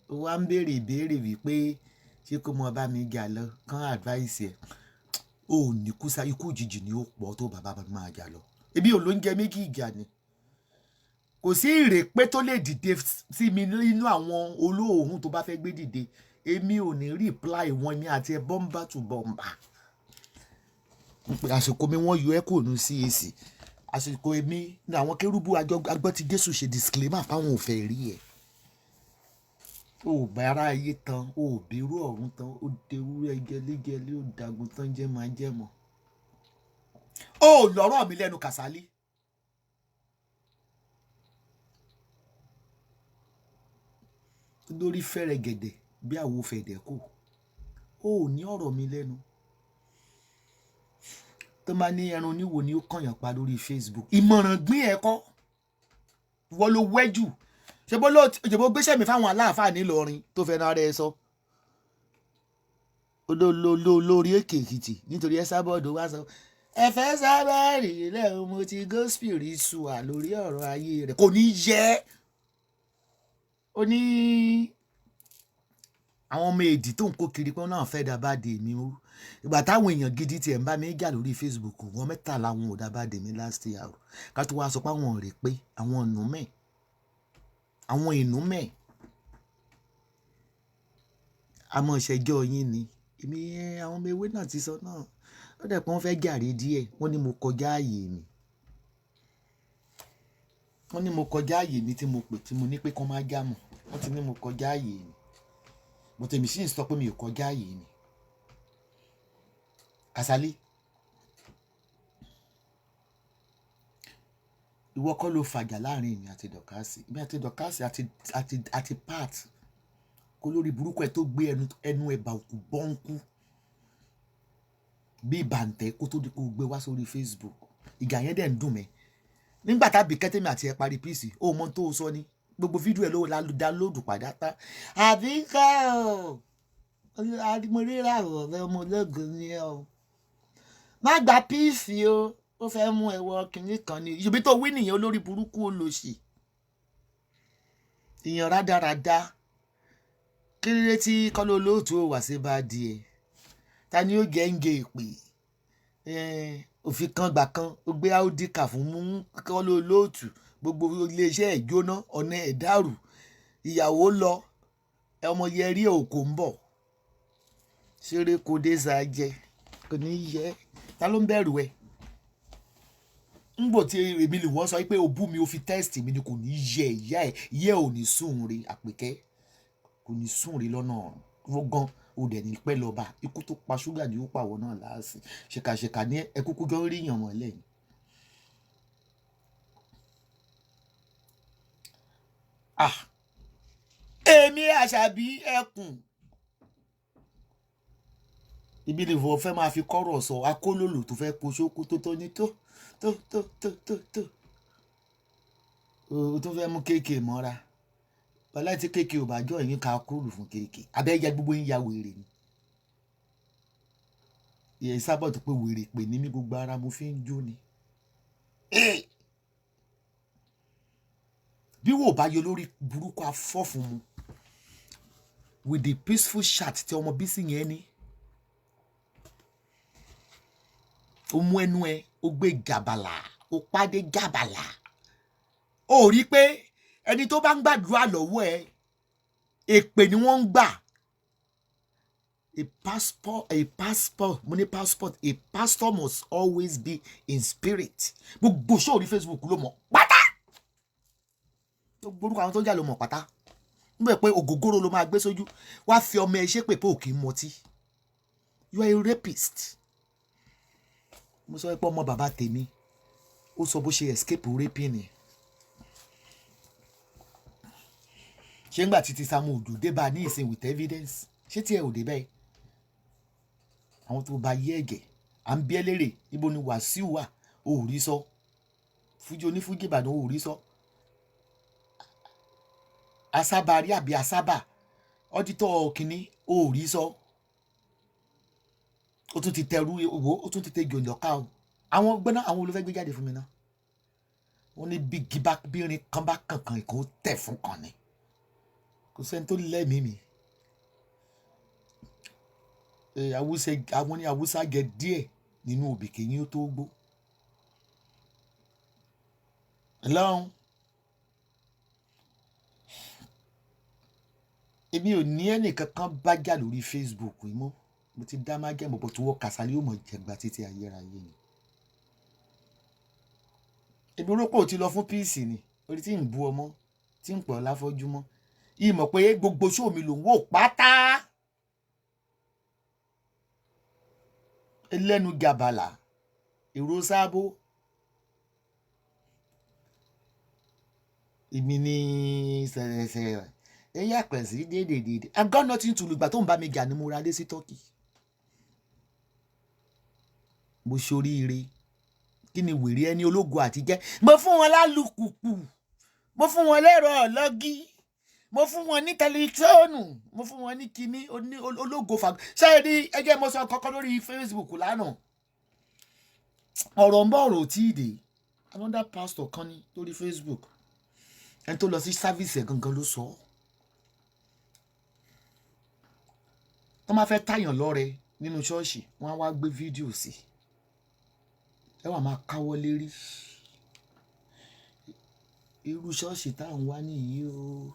C: ó wá ń béèrè ìbéèrè wípé ṣé kó mọ bá mi jà lọ kán advice ẹ ó ní kúsá ikú òjijì ni ó pọ̀ tó bàbá máa jà lọ ebi ò ló ń jẹ méjì ìjà ni kò sí ìrèpé tó lè dìde sí mi nínú àwọn olóòórùn tó bá fẹ́ gbé dìde èmi ò ní reply wọn ní àti ẹ bọ́mbà tó bọ́mbà àsìkò mi wọ́n yọ ẹ́ kò ní CAC àsìkò èmi ní àwọn kérúbù agbọ́ ti Jésù ṣe disclaimer fáwọn òfẹ́ rí ẹ̀ ó bá ara ayé tán ó bẹ̀rù ọ̀run tán ó derú ẹgẹlẹ́gẹlẹ́ ó dagun tán jẹ́ máa jẹ́ mọ́ ó lọ́rọ̀ mi lẹ́nu Kàsálí lórí fẹ́rẹ̀ gẹ̀dẹ̀ bí àwo fẹ̀dẹ̀ kù ó ò ní ọ̀rọ̀ mi lẹ́nu tó máa ní ẹran oníwo ni ó kànyàn pa lórí Facebook ìmọ̀ràn gbín ẹ̀kọ́ wọ́n ló wẹ́jù ṣe bó gbéṣẹ́ mi fáwọn aláàfáà nílọrin tó fẹ́ náà rẹ̀ sọ lórí Èkè Èkìtì nítorí ẹ sábọ́ọ̀dù wá sọ ẹ fẹ́ sábẹ́rì lẹ́hìn mo ti go spiritual lórí ọ̀rọ̀ ayé rẹ̀ kò ní yẹ ó ní àwọn ọmọ èdè tó ń kó kiri pé wọn náà fẹ́ dábàá dè mí o ìgbà táwọn èèyàn gidi tiẹ̀ ń bá mi jà lórí Facebook wọn mẹ́tàlá wọn ò dábàá dè mí last year ká tó wá sọ pé àwọn rè pé àwọn ìnú mẹ́ àmọ́ ìṣẹ́jọ́ yín ni èmi àwọn ọmọ ewé náà ti sọ náà ó dẹ̀ pé wọ́n fẹ́ jàre díẹ̀ wọ́n ní mo kọjá ààyè mi tí mo pè tí mo ní pé kán má já mọ́ wọ́n ti ní mo kọjá ààyè mi mo tèmi sì ń sọ pé mi ò kọjá ààyè mi Kàsálí ìwọ kọ́ ló fàjà láàrin èmi àti Dọ̀kásì àti part kó lórí burúkú ẹ tó gbé ẹnu ẹ̀bà òkú bọ́ńkú bí bàǹtẹ́ kó tó di kó gbé wá sórí Facebook ìgbà yẹn dẹ̀ ń dùn mẹ́ nígbà tábì kẹ́tẹ́mi àti ẹ parí píìsì ó mọ tó sọ ní gbogbo fídíò ẹ ló dánlóòdù padà tá àbí ká mo ríra ọ̀rẹ́ ọmọ ológun ni ẹ o má gba píìsì o ó fẹ́ mú ẹwọ kìnní kan ní ìṣòbí tó wí nìyẹn olórí burúkú olóṣì ìyàn rádaràda kí ló dé tí kọ́lọ́ olóòtú ò wá sí bá di ẹ̀ ta ni ó jẹ́ ń gé ìpè òfin kan gbà kan ó gbé áódìkà fún mú kọ́lọ́ olóòtú gbogbo iléeṣẹ́ ẹ̀ jóná ọ̀nà ẹ̀ dàrú ìyàwó lọ ọmọ yẹrí òkò ń bọ̀ ṣeré kò dé sàájẹ kò ní yẹ ta ló ń bẹ̀rù ẹ ngbò tí èmi lè wọ́n sọ pé o bú mi o fi tẹ́sítì mi ni kò ní yẹ ìyá ẹ̀ ò ní sùn rí Àpèkẹ́ kò ní sùn rí lọ́nà ọ̀run gan o dẹ̀ ní pẹ́ lọ́ba ikú tó pa ṣúgà ni ó pàwọ́ náà láàsì ṣèkàṣèkà ní ẹkúkú jọ rí yàn mọ́ lẹ́yìn. Èmi Àṣàbí ẹkùn ibi ni ìwọ fẹ́ máa fi kọ́rọ̀ sọ akólòlò tó fẹ́ poṣókú tó ní tó o tó fẹ́ mú kéèké mọ́ra bọ́lá tí kéèké ò bá jọ ẹ̀yìn ká kúrò fún kéèké abẹ́yẹ gbogbo ń ya wèrè ni ìyẹn sábà tó pé wèrè pè ní mi gbogbo ara mo fi ń jó ni bí wò bá yọ lórí burúkú afọ́fun mu with the peaceful chat tí ọmọ bísí yẹn ní ó mú ẹnu ẹ ó gbé gàbàlà ó pàdé gàbàlà ó rí pé ẹni tó bá ń gbàdúrà lọ́wọ́ ẹ èpè ni wọ́n ń gbà a pastor must always be in spirit gbogbo show orí Facebook ló mọ̀ pátá gbogbo orúkọ àwọn tó ń jà ló mọ̀ pátá níbẹ̀ pé ògógóró ló máa gbé sójú wá fi ọmọ ẹ ṣépè pé òkè mọtí you are a rapist mo sọ pé ọmọ bàbá tèmi ó sọ bó ṣe escape raping ni ṣé ńgbà títí Samuel Ojo dé bá ní ìsìn with evidence ṣé tí ẹ ò dé bẹ́ẹ̀ àwọn tó bá yé ẹ̀gẹ̀ à ń bí ẹ lérè ibo ni Wàsíù wà ó rí sọ fújì onífújì Ìbàdàn ó rí sọ asábà rí àbí asábà ọdítọ̀ kìíní ó rí sọ ó tún ti tẹrú owó ó tún ti tẹ jòǹdọ̀ká o àwọn gbẹ́ná àwọn olùfẹ́ gbé jáde fún mi náà wọ́n ní bí gíba bírin kan bá kankan ìkó tẹ̀ fún kan ni kò sẹ́ni tó lẹ́mìí mi àwọn ní Haúsá gẹ díẹ̀ nínú òbí kìíní ó tó gbó lọ́hùn èmi ò ní ẹnìkankan bá jà lórí Facebook yìí mọ́ mo ti dá má gẹ́mọ̀ bọ̀ tó wọ́ Kàsálí ó mọ̀ jẹ̀gbà títí ayérayé ni èmi rò ti lọ fún píìsì ni orí tí ń bu ọmọ tí ń pọ̀ láfọ́júmọ́ yìí mọ̀ pé gbogbo ṣó mi ló ń wò pátá ẹlẹ́nu gàbàlà èrò sábó èmi ní sẹ̀rẹ̀sẹ̀rẹ̀ ẹ̀yà pẹ̀sì dédèdèdè I got nothing to lose gbà tó ń bá mi jà ni mo ra dé sí Turkey mo ṣoríire kí ni wèrè ẹni ológo àti jẹ́ mo fún wọn lálùkùkù mo fún wọn lẹ́rọ ọlọ́gí mo fún wọn ní tẹlifíṣọ́ọ̀nù mo fún wọn ní kinní ológo fàgbọ́ ṣáà ní ẹjẹ́ mo sọ kọ́kọ́ lórí Facebook lánàá ọ̀rọ̀ ń bọ̀ ọ̀rọ̀ tí ì dé another pastor kan ní lórí Facebook ẹni tó lọ sí sáfíìsì ẹ̀ gangan ló sọ tó máa fẹ́ táyàn lọ́rẹ nínú ṣọ́ọ̀ṣì wọ́n á wá gbé fídíò sí ẹ wà máa káwọ́ lérí irú ṣọ́ọ̀ṣì tá à ń wá nìyí o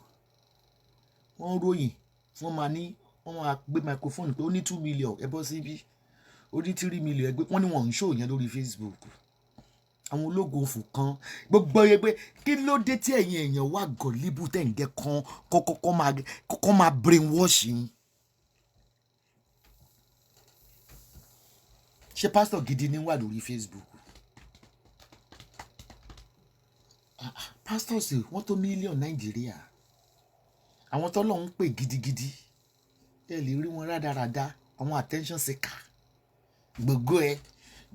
C: wọ́n ròyìn wọ́n máa gbé microphone pé ó ní 2 million ẹ bọ́ síbí ó ní 3 million ẹgbẹ́ wọ́n ní wọ́n ń ṣó yẹn lórí Facebook àwọn ológun òfò kan gbogbo ẹgbẹ́ kí ló dé tí ẹ̀yin èèyàn wà gọ̀líbù tẹ̀ ń gẹ́ kan kọ́kọ́ máa brainwash yín ṣé pásítọ̀ gidi ní wà lórí Facebook pastors wọ́n tó mílíọ̀nù Nàìjíríà àwọn tọ́lọ̀ ń pè gidigidi ẹ lè rí wọn rádaràda àwọn attention seeker gbogbo ẹ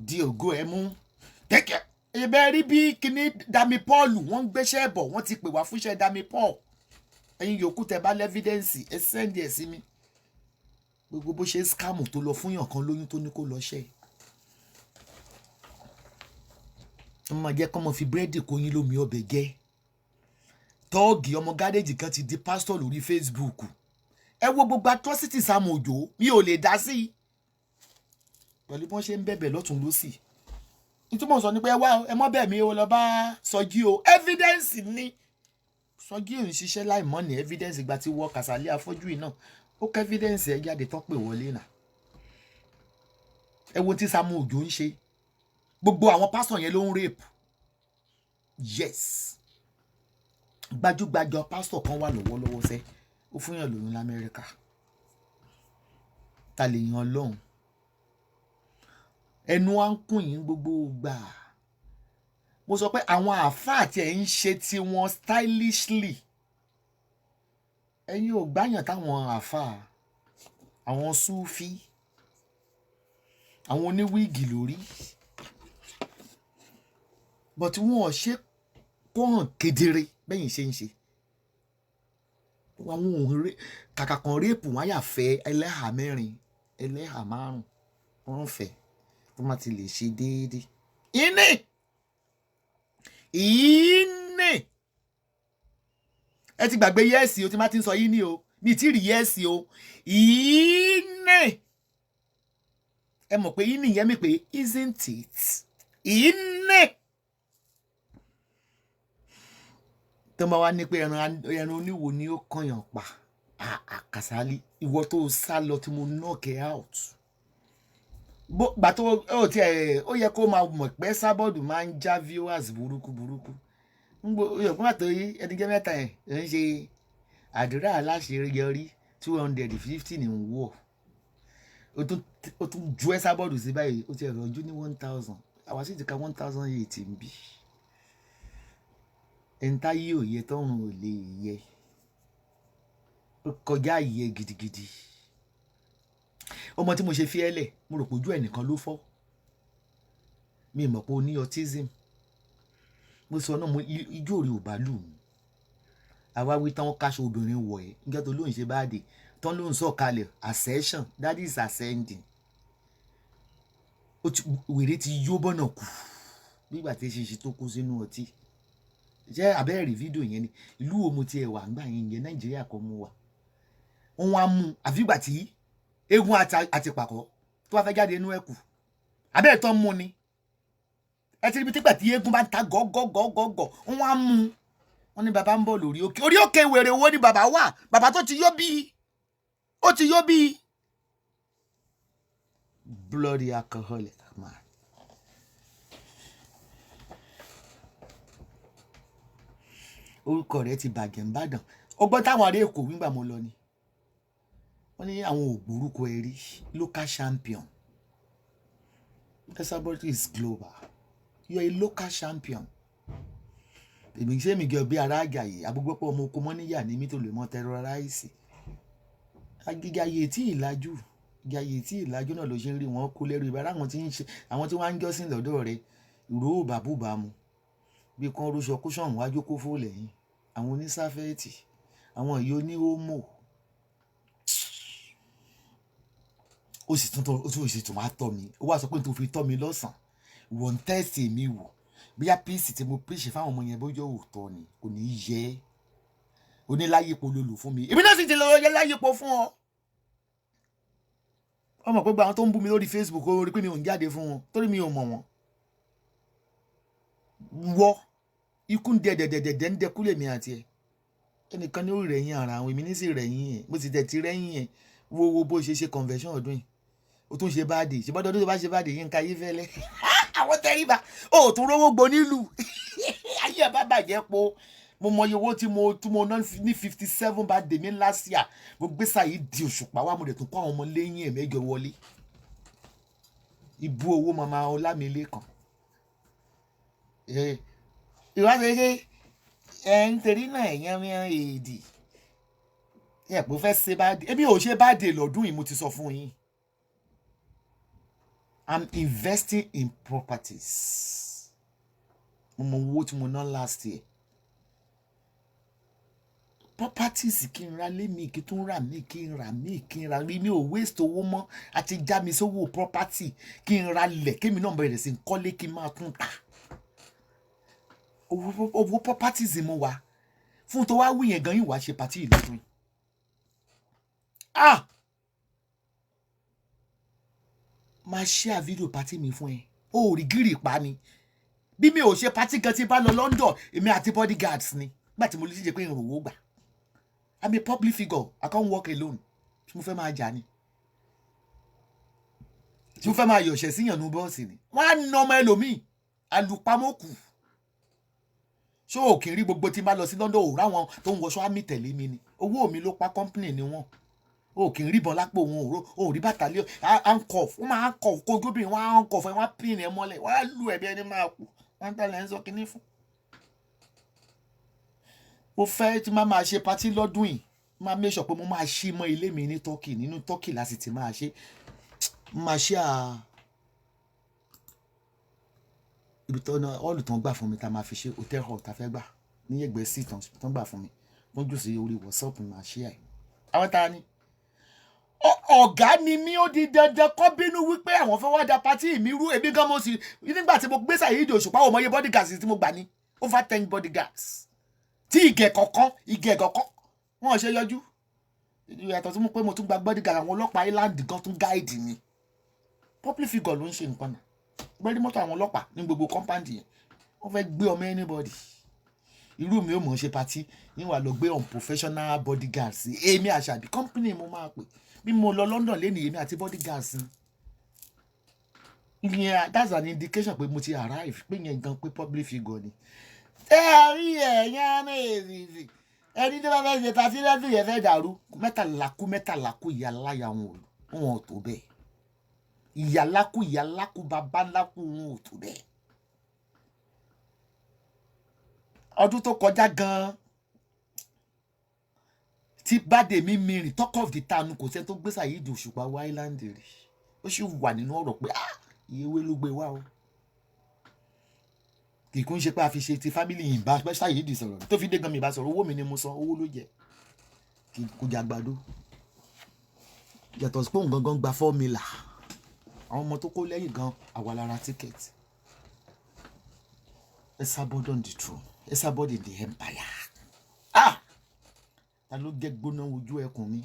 C: di ògo ẹ mú kẹ̀kẹ́ ibẹ̀ rí bí kíní Dami Paul wọ́n ń gbéṣẹ́ bọ̀ wọ́n ti pè wá fúnṣẹ́ Dami Paul ẹ̀yin yòókù tẹ́ bá lẹ́fídẹ́ǹsì ẹ sẹ́ndì ẹ̀ sí mi gbogbo bó ṣe scam tó lọ fún yàn kan lóyún tó ní kó lọ ṣẹ́ ẹ máa jẹ́ kọ́mọ fi búrẹ́dì kó yín lómi ọbẹ̀ gẹ́ tọ́ọ̀gì ọmọ gáréèjì kan ti di pásítọ̀ lórí Facebook ẹ wo gbogbo atrocity Sam Ojo mi ò lè dá sí i pẹ̀lú bí wọ́n ṣe ń bẹ̀bẹ̀ lọ́tún lọ́sì ìtumọ̀ sọ ni pé ẹ mọ́ bẹ̀ mí o lọ bá Sọjí o evidence ni Sọjí ò ń ṣiṣẹ́ láì mọ́ ní evidence ìgbà tí wọ́n Kàsálí afọ́jú yìí náà ó kẹ́ evidence ẹ jáde tán pè wọlé náà ẹ wo tí Sam Ojo ń ṣe gbogbo àwọn pásítọ̀ yẹn ló ń rape yes gbajúgbajà pásítọ̀ kan wà lọ́wọ́lọ́wọ́ sẹ́ ó fún yàn lóyún l'Amẹ́ríkà ta lè yan Ọlọ́run ẹnu wa ń kùn yín gbogbo gbà mo sọ pé àwọn àáfàá tí ẹ̀ ń ṣe tí wọ́n stylishly ẹ̀yin ò gbáyàn táwọn àáfàá àwọn Súfí àwọn oníwíìgì lórí but wọn ò ṣe kó hàn kedere bẹ́yìn ṣe ń ṣe àwọn òun kàkà kan réèpù wọn yà fẹ́ ẹlẹ́hà 4 ẹlẹ́hà 5 wọ́n fẹ́ tó má ti lè ṣe déédéé ìní ẹ ti gbàgbé yẹ́ẹ̀sì o tí má ti ń sọ yín ní o mi ti rí yẹ́ẹ̀sì o ìní ẹ mọ̀ pé ìní yẹn mi pé isn't it ìní tó máa wá ní pé ẹran oníwo ni ó kànyàn pa Kàsálí ìwọ tó sá lọ tí mo knock out gbà tó ó yẹ kó máa mọ̀ pé Sábọ̀dù máa ń já viewers burúkú yọ̀kún àtò yìí ẹnìjẹ́ mẹ́ta ẹ̀ ń ṣe àdúrà aláṣeyọrí 250 ní wọ̀ ó tún ju ẹ́ Sábọ̀dù sí báyìí ó ti ẹ̀rọ ojú ní 1000 àwa sì ti ka 1080 ń bì ẹ̀ńtá yìí ò yẹ tọ́run ò lè yẹ ó kọjá yẹ gidigidi ọmọ tí mo ṣe fi ẹ́ lẹ̀ mo rò pé ojú ẹnìkan ló fọ́ mi mọ̀ pé o ní autism mo sọ náà ijó rí ò bá lù mí àwa wí tán káṣọ obìnrin wọ̀ ẹ́ nígbà tó lóun ṣe báàdì tán lóun sọ̀kalẹ̀ ascension that is ascending wèrè ti yó bọ́nà kù nígbà tí ṣe tó kó sínú ọtí jẹ́ abẹ́rẹ́ fídíò yẹn ni ìlú wo mo ti ẹ̀ wà ńgbà yẹn yẹn Nàìjíríà kan mo wà wọ́n wá mú àfìgbà tí eégún àti pàkọ́ tó bá fẹ́ jáde inú ẹ̀kú abẹ́rẹ́ tán mú ni ẹ ti ríbi tígbà tí eégún bá ń ta gọ́gọ́gọ́gọ́ wọ́n wá mú wọ́n ní bàbá ń bọ̀ lórí òkè orí òkè wèrè owó ni bàbá wà bàbá tó ti yó bí ó ti yó bí bloody alcoholic man. orúkọ rẹ̀ ti bàjẹ́ ń bàdàn ọgbọ́n táwọn ará Èkó nígbà mo lọ ni wọ́n ní àwọn ògbórúkọ ẹ rí local champion Esabod is global you are a local champion èmi ṣé mi gẹ bí ara àjàyè agbógbópọ̀ ọmọ oko mọ́ níyà ní mi tó lè mọ tẹrọráìsì agígáyé tí ìlàjú gàyè tí ìlàjú náà ló ṣe ń rí wọn kó lẹ́rù ìbára àwọn tí ń ṣe àwọn tí wọ́n ń jọ́sìn lọ́dọ̀ rẹ̀ ìró bàbúbàmù bí kan rúṣọ kó ṣọ̀hún wájú kó fò lẹ́yìn àwọn onísáfẹ́ẹ̀tì àwọn ìyó ní hómò ó sì tún wá tọ́ mi ó wá sọ pé tó fi tọ́ mi lọ́sàn-án wọ́n tẹ́sì mi wò bóyá píìsì tí mo píìsì fáwọn ọmọ yẹn bójú òótọ́ ni kò ní yẹ oníláyèpọ̀ ló lò fún mi èmi náà sì ti lọ yẹ láyèpọ̀ fún ọ ọmọ pé gba àwọn tó ń bú mi lórí Facebook ó rí pé mi ò ń jáde fún wọn torí mi ò mọ̀ wọn wọ ikú ń dẹ̀dẹ̀dẹ̀dẹ̀ ń dẹkú lèmi àti ẹ ẹnìkan ní ó rẹ̀yìn ara àwọn èmi ní sì rẹ̀yìn ẹ̀ mo sì tẹ̀ ti rẹ̀yìn ẹ̀ wo bó ṣe convention ọdún yìí o tún ṣe báàdì ṣùgbọ́n ọdún tó bá ṣe báàdì yín ká yí fẹ́lẹ́ àwọn tẹríba ó tún rówó gbó nílùú ayé ẹ̀ bá bàjẹ́ po mo mọ iye owó tí mo ná ní 57 birthday mi last year mo gbé sáyé di Òṣùpá wa mo dẹ̀ tún kọ́ àwọn ọmọ lẹ́yìn ẹ̀ mẹ́jọ wọlé ibú owó mama Ọlámilékan ìwádìí nítorí náà ẹ̀yàn mìíràn èdè ẹ̀ pé ó fẹ́ ṣe báàdì èmi ò ṣe báàdì lọ́dún yìí mo ti sọ fún yín I'm investing in properties mo mọ owó tí mo ná last year properties kí n ra lé mi kí tún rà mí kí n rà mí kí n ra rí mi ò waste owó mọ́ àti já mi sówó property kí n ra lẹ̀ kémi náà bẹ̀rẹ̀ sí kọ́lé kí n máa tún ta owó properties mo wà fún tó wá wí yẹn gan yìí wá ṣe pàtí ìlọrin máa share video pàtí mi fún ẹ ó rí gírì pa ni bí mi ò ṣe pàtí gan tí bá lọ London èmi àti bodyguards ni nígbà tí mo lè ṣe pé ìrànwọ́ gbà I'm a public figure I can't work alone tí mo fẹ́ máa jà ni tí mo fẹ́ máa yọ̀ṣẹ̀ síyàn ní bọ́ọ̀sì ni wọ́n á nà ọmọ ẹlòmíì alùpàmọ́kù ṣó ò kì í rí gbogbo tí n bá lọ sí London ò ráwọn tó ń wọṣọ àmì tẹ̀lé mi ni owó mi ló pa company ni wọ́n ò kì í ríbọn lápò wọn ò rí bàtàlẹ́ handcuff wọ́n máa handcuff kó gómìnà wọ́n á handcuff ẹ̀ wọ́n á pin ẹ̀ mọ́lẹ̀ wọ́n á lu ẹ̀bí ẹni máa kú wọ́n á tẹ̀lé ẹ̀ ń sọ kínní fún. mo fẹ́ tí máa ṣe patí lọ́dún yìí máa make sure pé mo máa ṣí mọ́ ilé mi ní Turkey nínú Turkey láti ti máa ṣe máa ṣe ibi tó náà ọ́ọ̀lù tán gbà fún mi tá a máa fi ṣe hotel hall tá a fẹ́ gbà ní ẹgbẹ́ sí tán gbà fún mi wọ́n jù sí orí WhatsApp máa ṣe ẹ̀. àwọn ta ni ọ̀gá ni mí ó di dandan kọ́ bínú wípé àwọn fẹ́ wá da patí mi rú èmi gan mo sì nígbà tí mo gbé Saheed Òṣùpá ò mọye bodyguards tí mo gbà ní over 10 bodyguards tí ìgẹ̀ kọ̀ọ̀kan wọn ò ṣe yọjú ìyàtọ̀ tí mo pé mo tún gba bodyguard àwọn ọlọ́pàá island gan tún gáìdì mi public figure ló ń ṣe nǹkan náà gbẹ́rí mọ́tò àwọn ọlọ́pàá ní gbogbo compound yẹn wọ́n fẹ́ gbé ọmọ anybody irú mi ò mọ̀ ṣe patí yín wà lọ gbé unprofessional bodyguards èmi Àṣàbí company mo máa pè bí mo lọ London lẹ́nu èmi àti bodyguards ìyẹn that's an indication pé mo ti arrive pé yẹn gan pé public figure ni ẹ rí ẹ̀yán náà ẹni tó bá fẹ́ ṣe ta sí lẹ́sìn yẹn fẹ́ dàrú mẹ́tàlá kú ìyá aláya wọn ò tó bẹ́ẹ̀ ìyálákú babaláku wọn ò tó bẹ́ẹ̀. ọdún tó kọjá gan-an tí bàdé mi mìíràn talk of the town kò sẹ́ni tó gbé Saheed Òṣùpá wá island rí ó sì wà nínú ọ̀rọ̀ pé iye ewé ló gbé wá o kì í kún ṣe pé a fi ṣe ti family yìí bá Saheed sọ̀rọ̀ tó fi dé gan mi bá sọ̀rọ̀ owó mi ni mo san owó ló jẹ kì í kó jẹ àgbàdo yàtọ̀ sí pé òun gangan gba fọ́ọ̀mìlà àwọn ọmọ tó kó lẹ́yìn gan àwa lára tíkẹ́ẹ̀tì Esabod on the throne Esabod in the empire ta ló gẹ́ gbóná ojú ẹkùn mi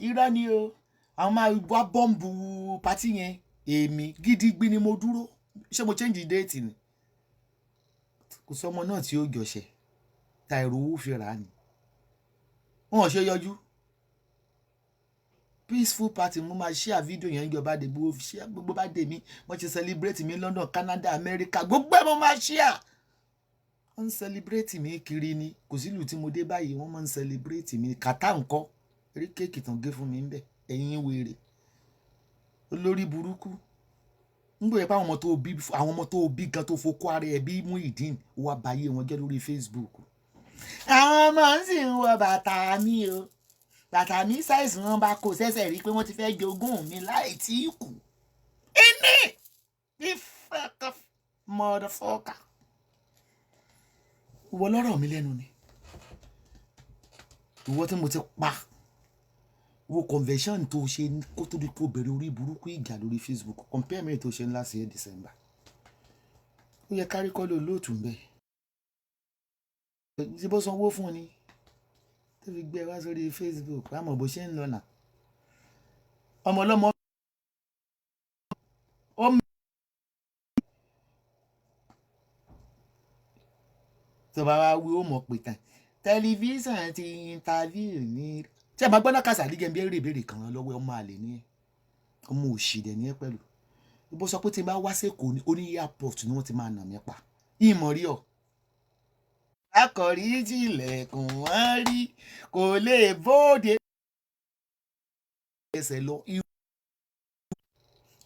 C: irọ́ ni o àwọn máa wá bọ́ǹbù pátí yẹn èmi gidigbi ni mo dúró ṣé mo change date ni kò sọ ọmọ náà tí ó jọṣẹ ta ẹrù owó fi rà á ni wọn ò ṣe yọjú peaceful party mo máa share video yẹn ìjọba dé gbogbo bá dé mi wọ́n ti celebrate mi London Canada America gbogbo ẹ̀ mo máa share wọ́n ń celebrate mi kiri ni kò sílùú tí mo dé báyìí wọ́n máa ń celebrate mi kàtá ńkọ́ rí kéèkì tán gé fún mi ń bẹ̀ ẹ̀yin wèrè olórí burúkú ń gbé pé àwọn ọmọ tó bí gan tó fokó ara ẹ bí Muyideen wà báyé wọn jẹ́ lórí Facebook. Àwọn ọmọ ń sì ń wọ bàtà mi o, bàtà mi size wọn bá kó sẹ́sẹ̀ rí pé wọ́n ti fẹ́ jogún mi láì tí kù. Ini the fuck of motherfucker. Ìwọ lọ́rọ̀ mi lẹ́nu ni. Ìwọ tí mo ti pa. Wo convention tó ṣe kó tó di kó bẹ̀rẹ̀ orí burúkú ìjà lórí Facebook. Compare me tó ṣe last year December. Ó yẹ kárí kọ́ ló lóòtú bẹ́ẹ̀. Ṣé bó sanwó fún ni? Tó fi gbé wá sórí Facebook. Àmọ́ bó ṣe ń lọ nà. Ọmọ ọlọ́mọ tó bá wá wí ó mọ̀ pé tán tẹlifíṣàn ti interview ní tí a máa gbọ́dọ̀ kàṣà dígẹ̀ bí èrè ìbéèrè kan lọ́wọ́ ọmọ àlè ní ẹ ọmọ òṣì dẹ̀ ní ẹ pẹ̀lú bó sọ pé tí n bá wá sẹ́kọ̀ọ́ oní airport ni wọ́n ti máa nà mí pa ìmọ̀ rí ọ. akọ̀rí tilẹ̀kùn wọ́n rí kò lè bóde ẹsẹ̀ lọ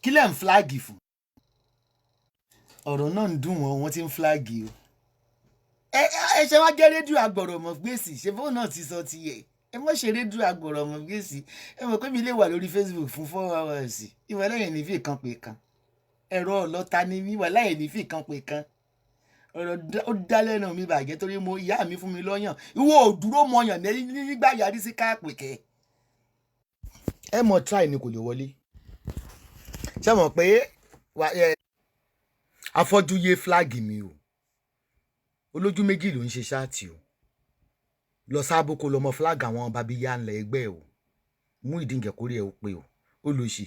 C: kí lẹ́ ń fúláàgì fún ọ̀rọ̀ náà ń dùn wọ́n ti ń fúláàgì o. ẹ ṣe wá jẹ́ rédíò agbọ̀rọ̀ mọ̀ gbèsè ṣe fóun náà ti sọ ti yẹ ẹ mọ̀ ṣe rédíò agbọ̀rọ̀ mọ̀ gbèsè ẹ mọ̀ pé mi lè wà lórí Facebook fún 4 hours ìwà lẹ́yìn ní fi kan pé kan ẹ̀rọ ọlọ́ta ni mi wà láyìn ní fi kan pé kan ọ̀rọ̀ ó dá lẹ́nu mi bàjẹ́ torí mo ìyá mi fún mi lọ́yàn ìwọ ò dúró mọyàn nígbà yarí sí káàpì kẹ́ ẹ mọ̀ try ni kò lè wọlé ṣé mọ̀ pé afọ́jú yé flag mi o olójú méjì ló ń ṣe ṣáàtì o lọ sáàbò kó lọmọ flag àwọn babíyá ńlẹ ẹgbẹ́ o Muyideen kórè ẹ ó pé o olùsì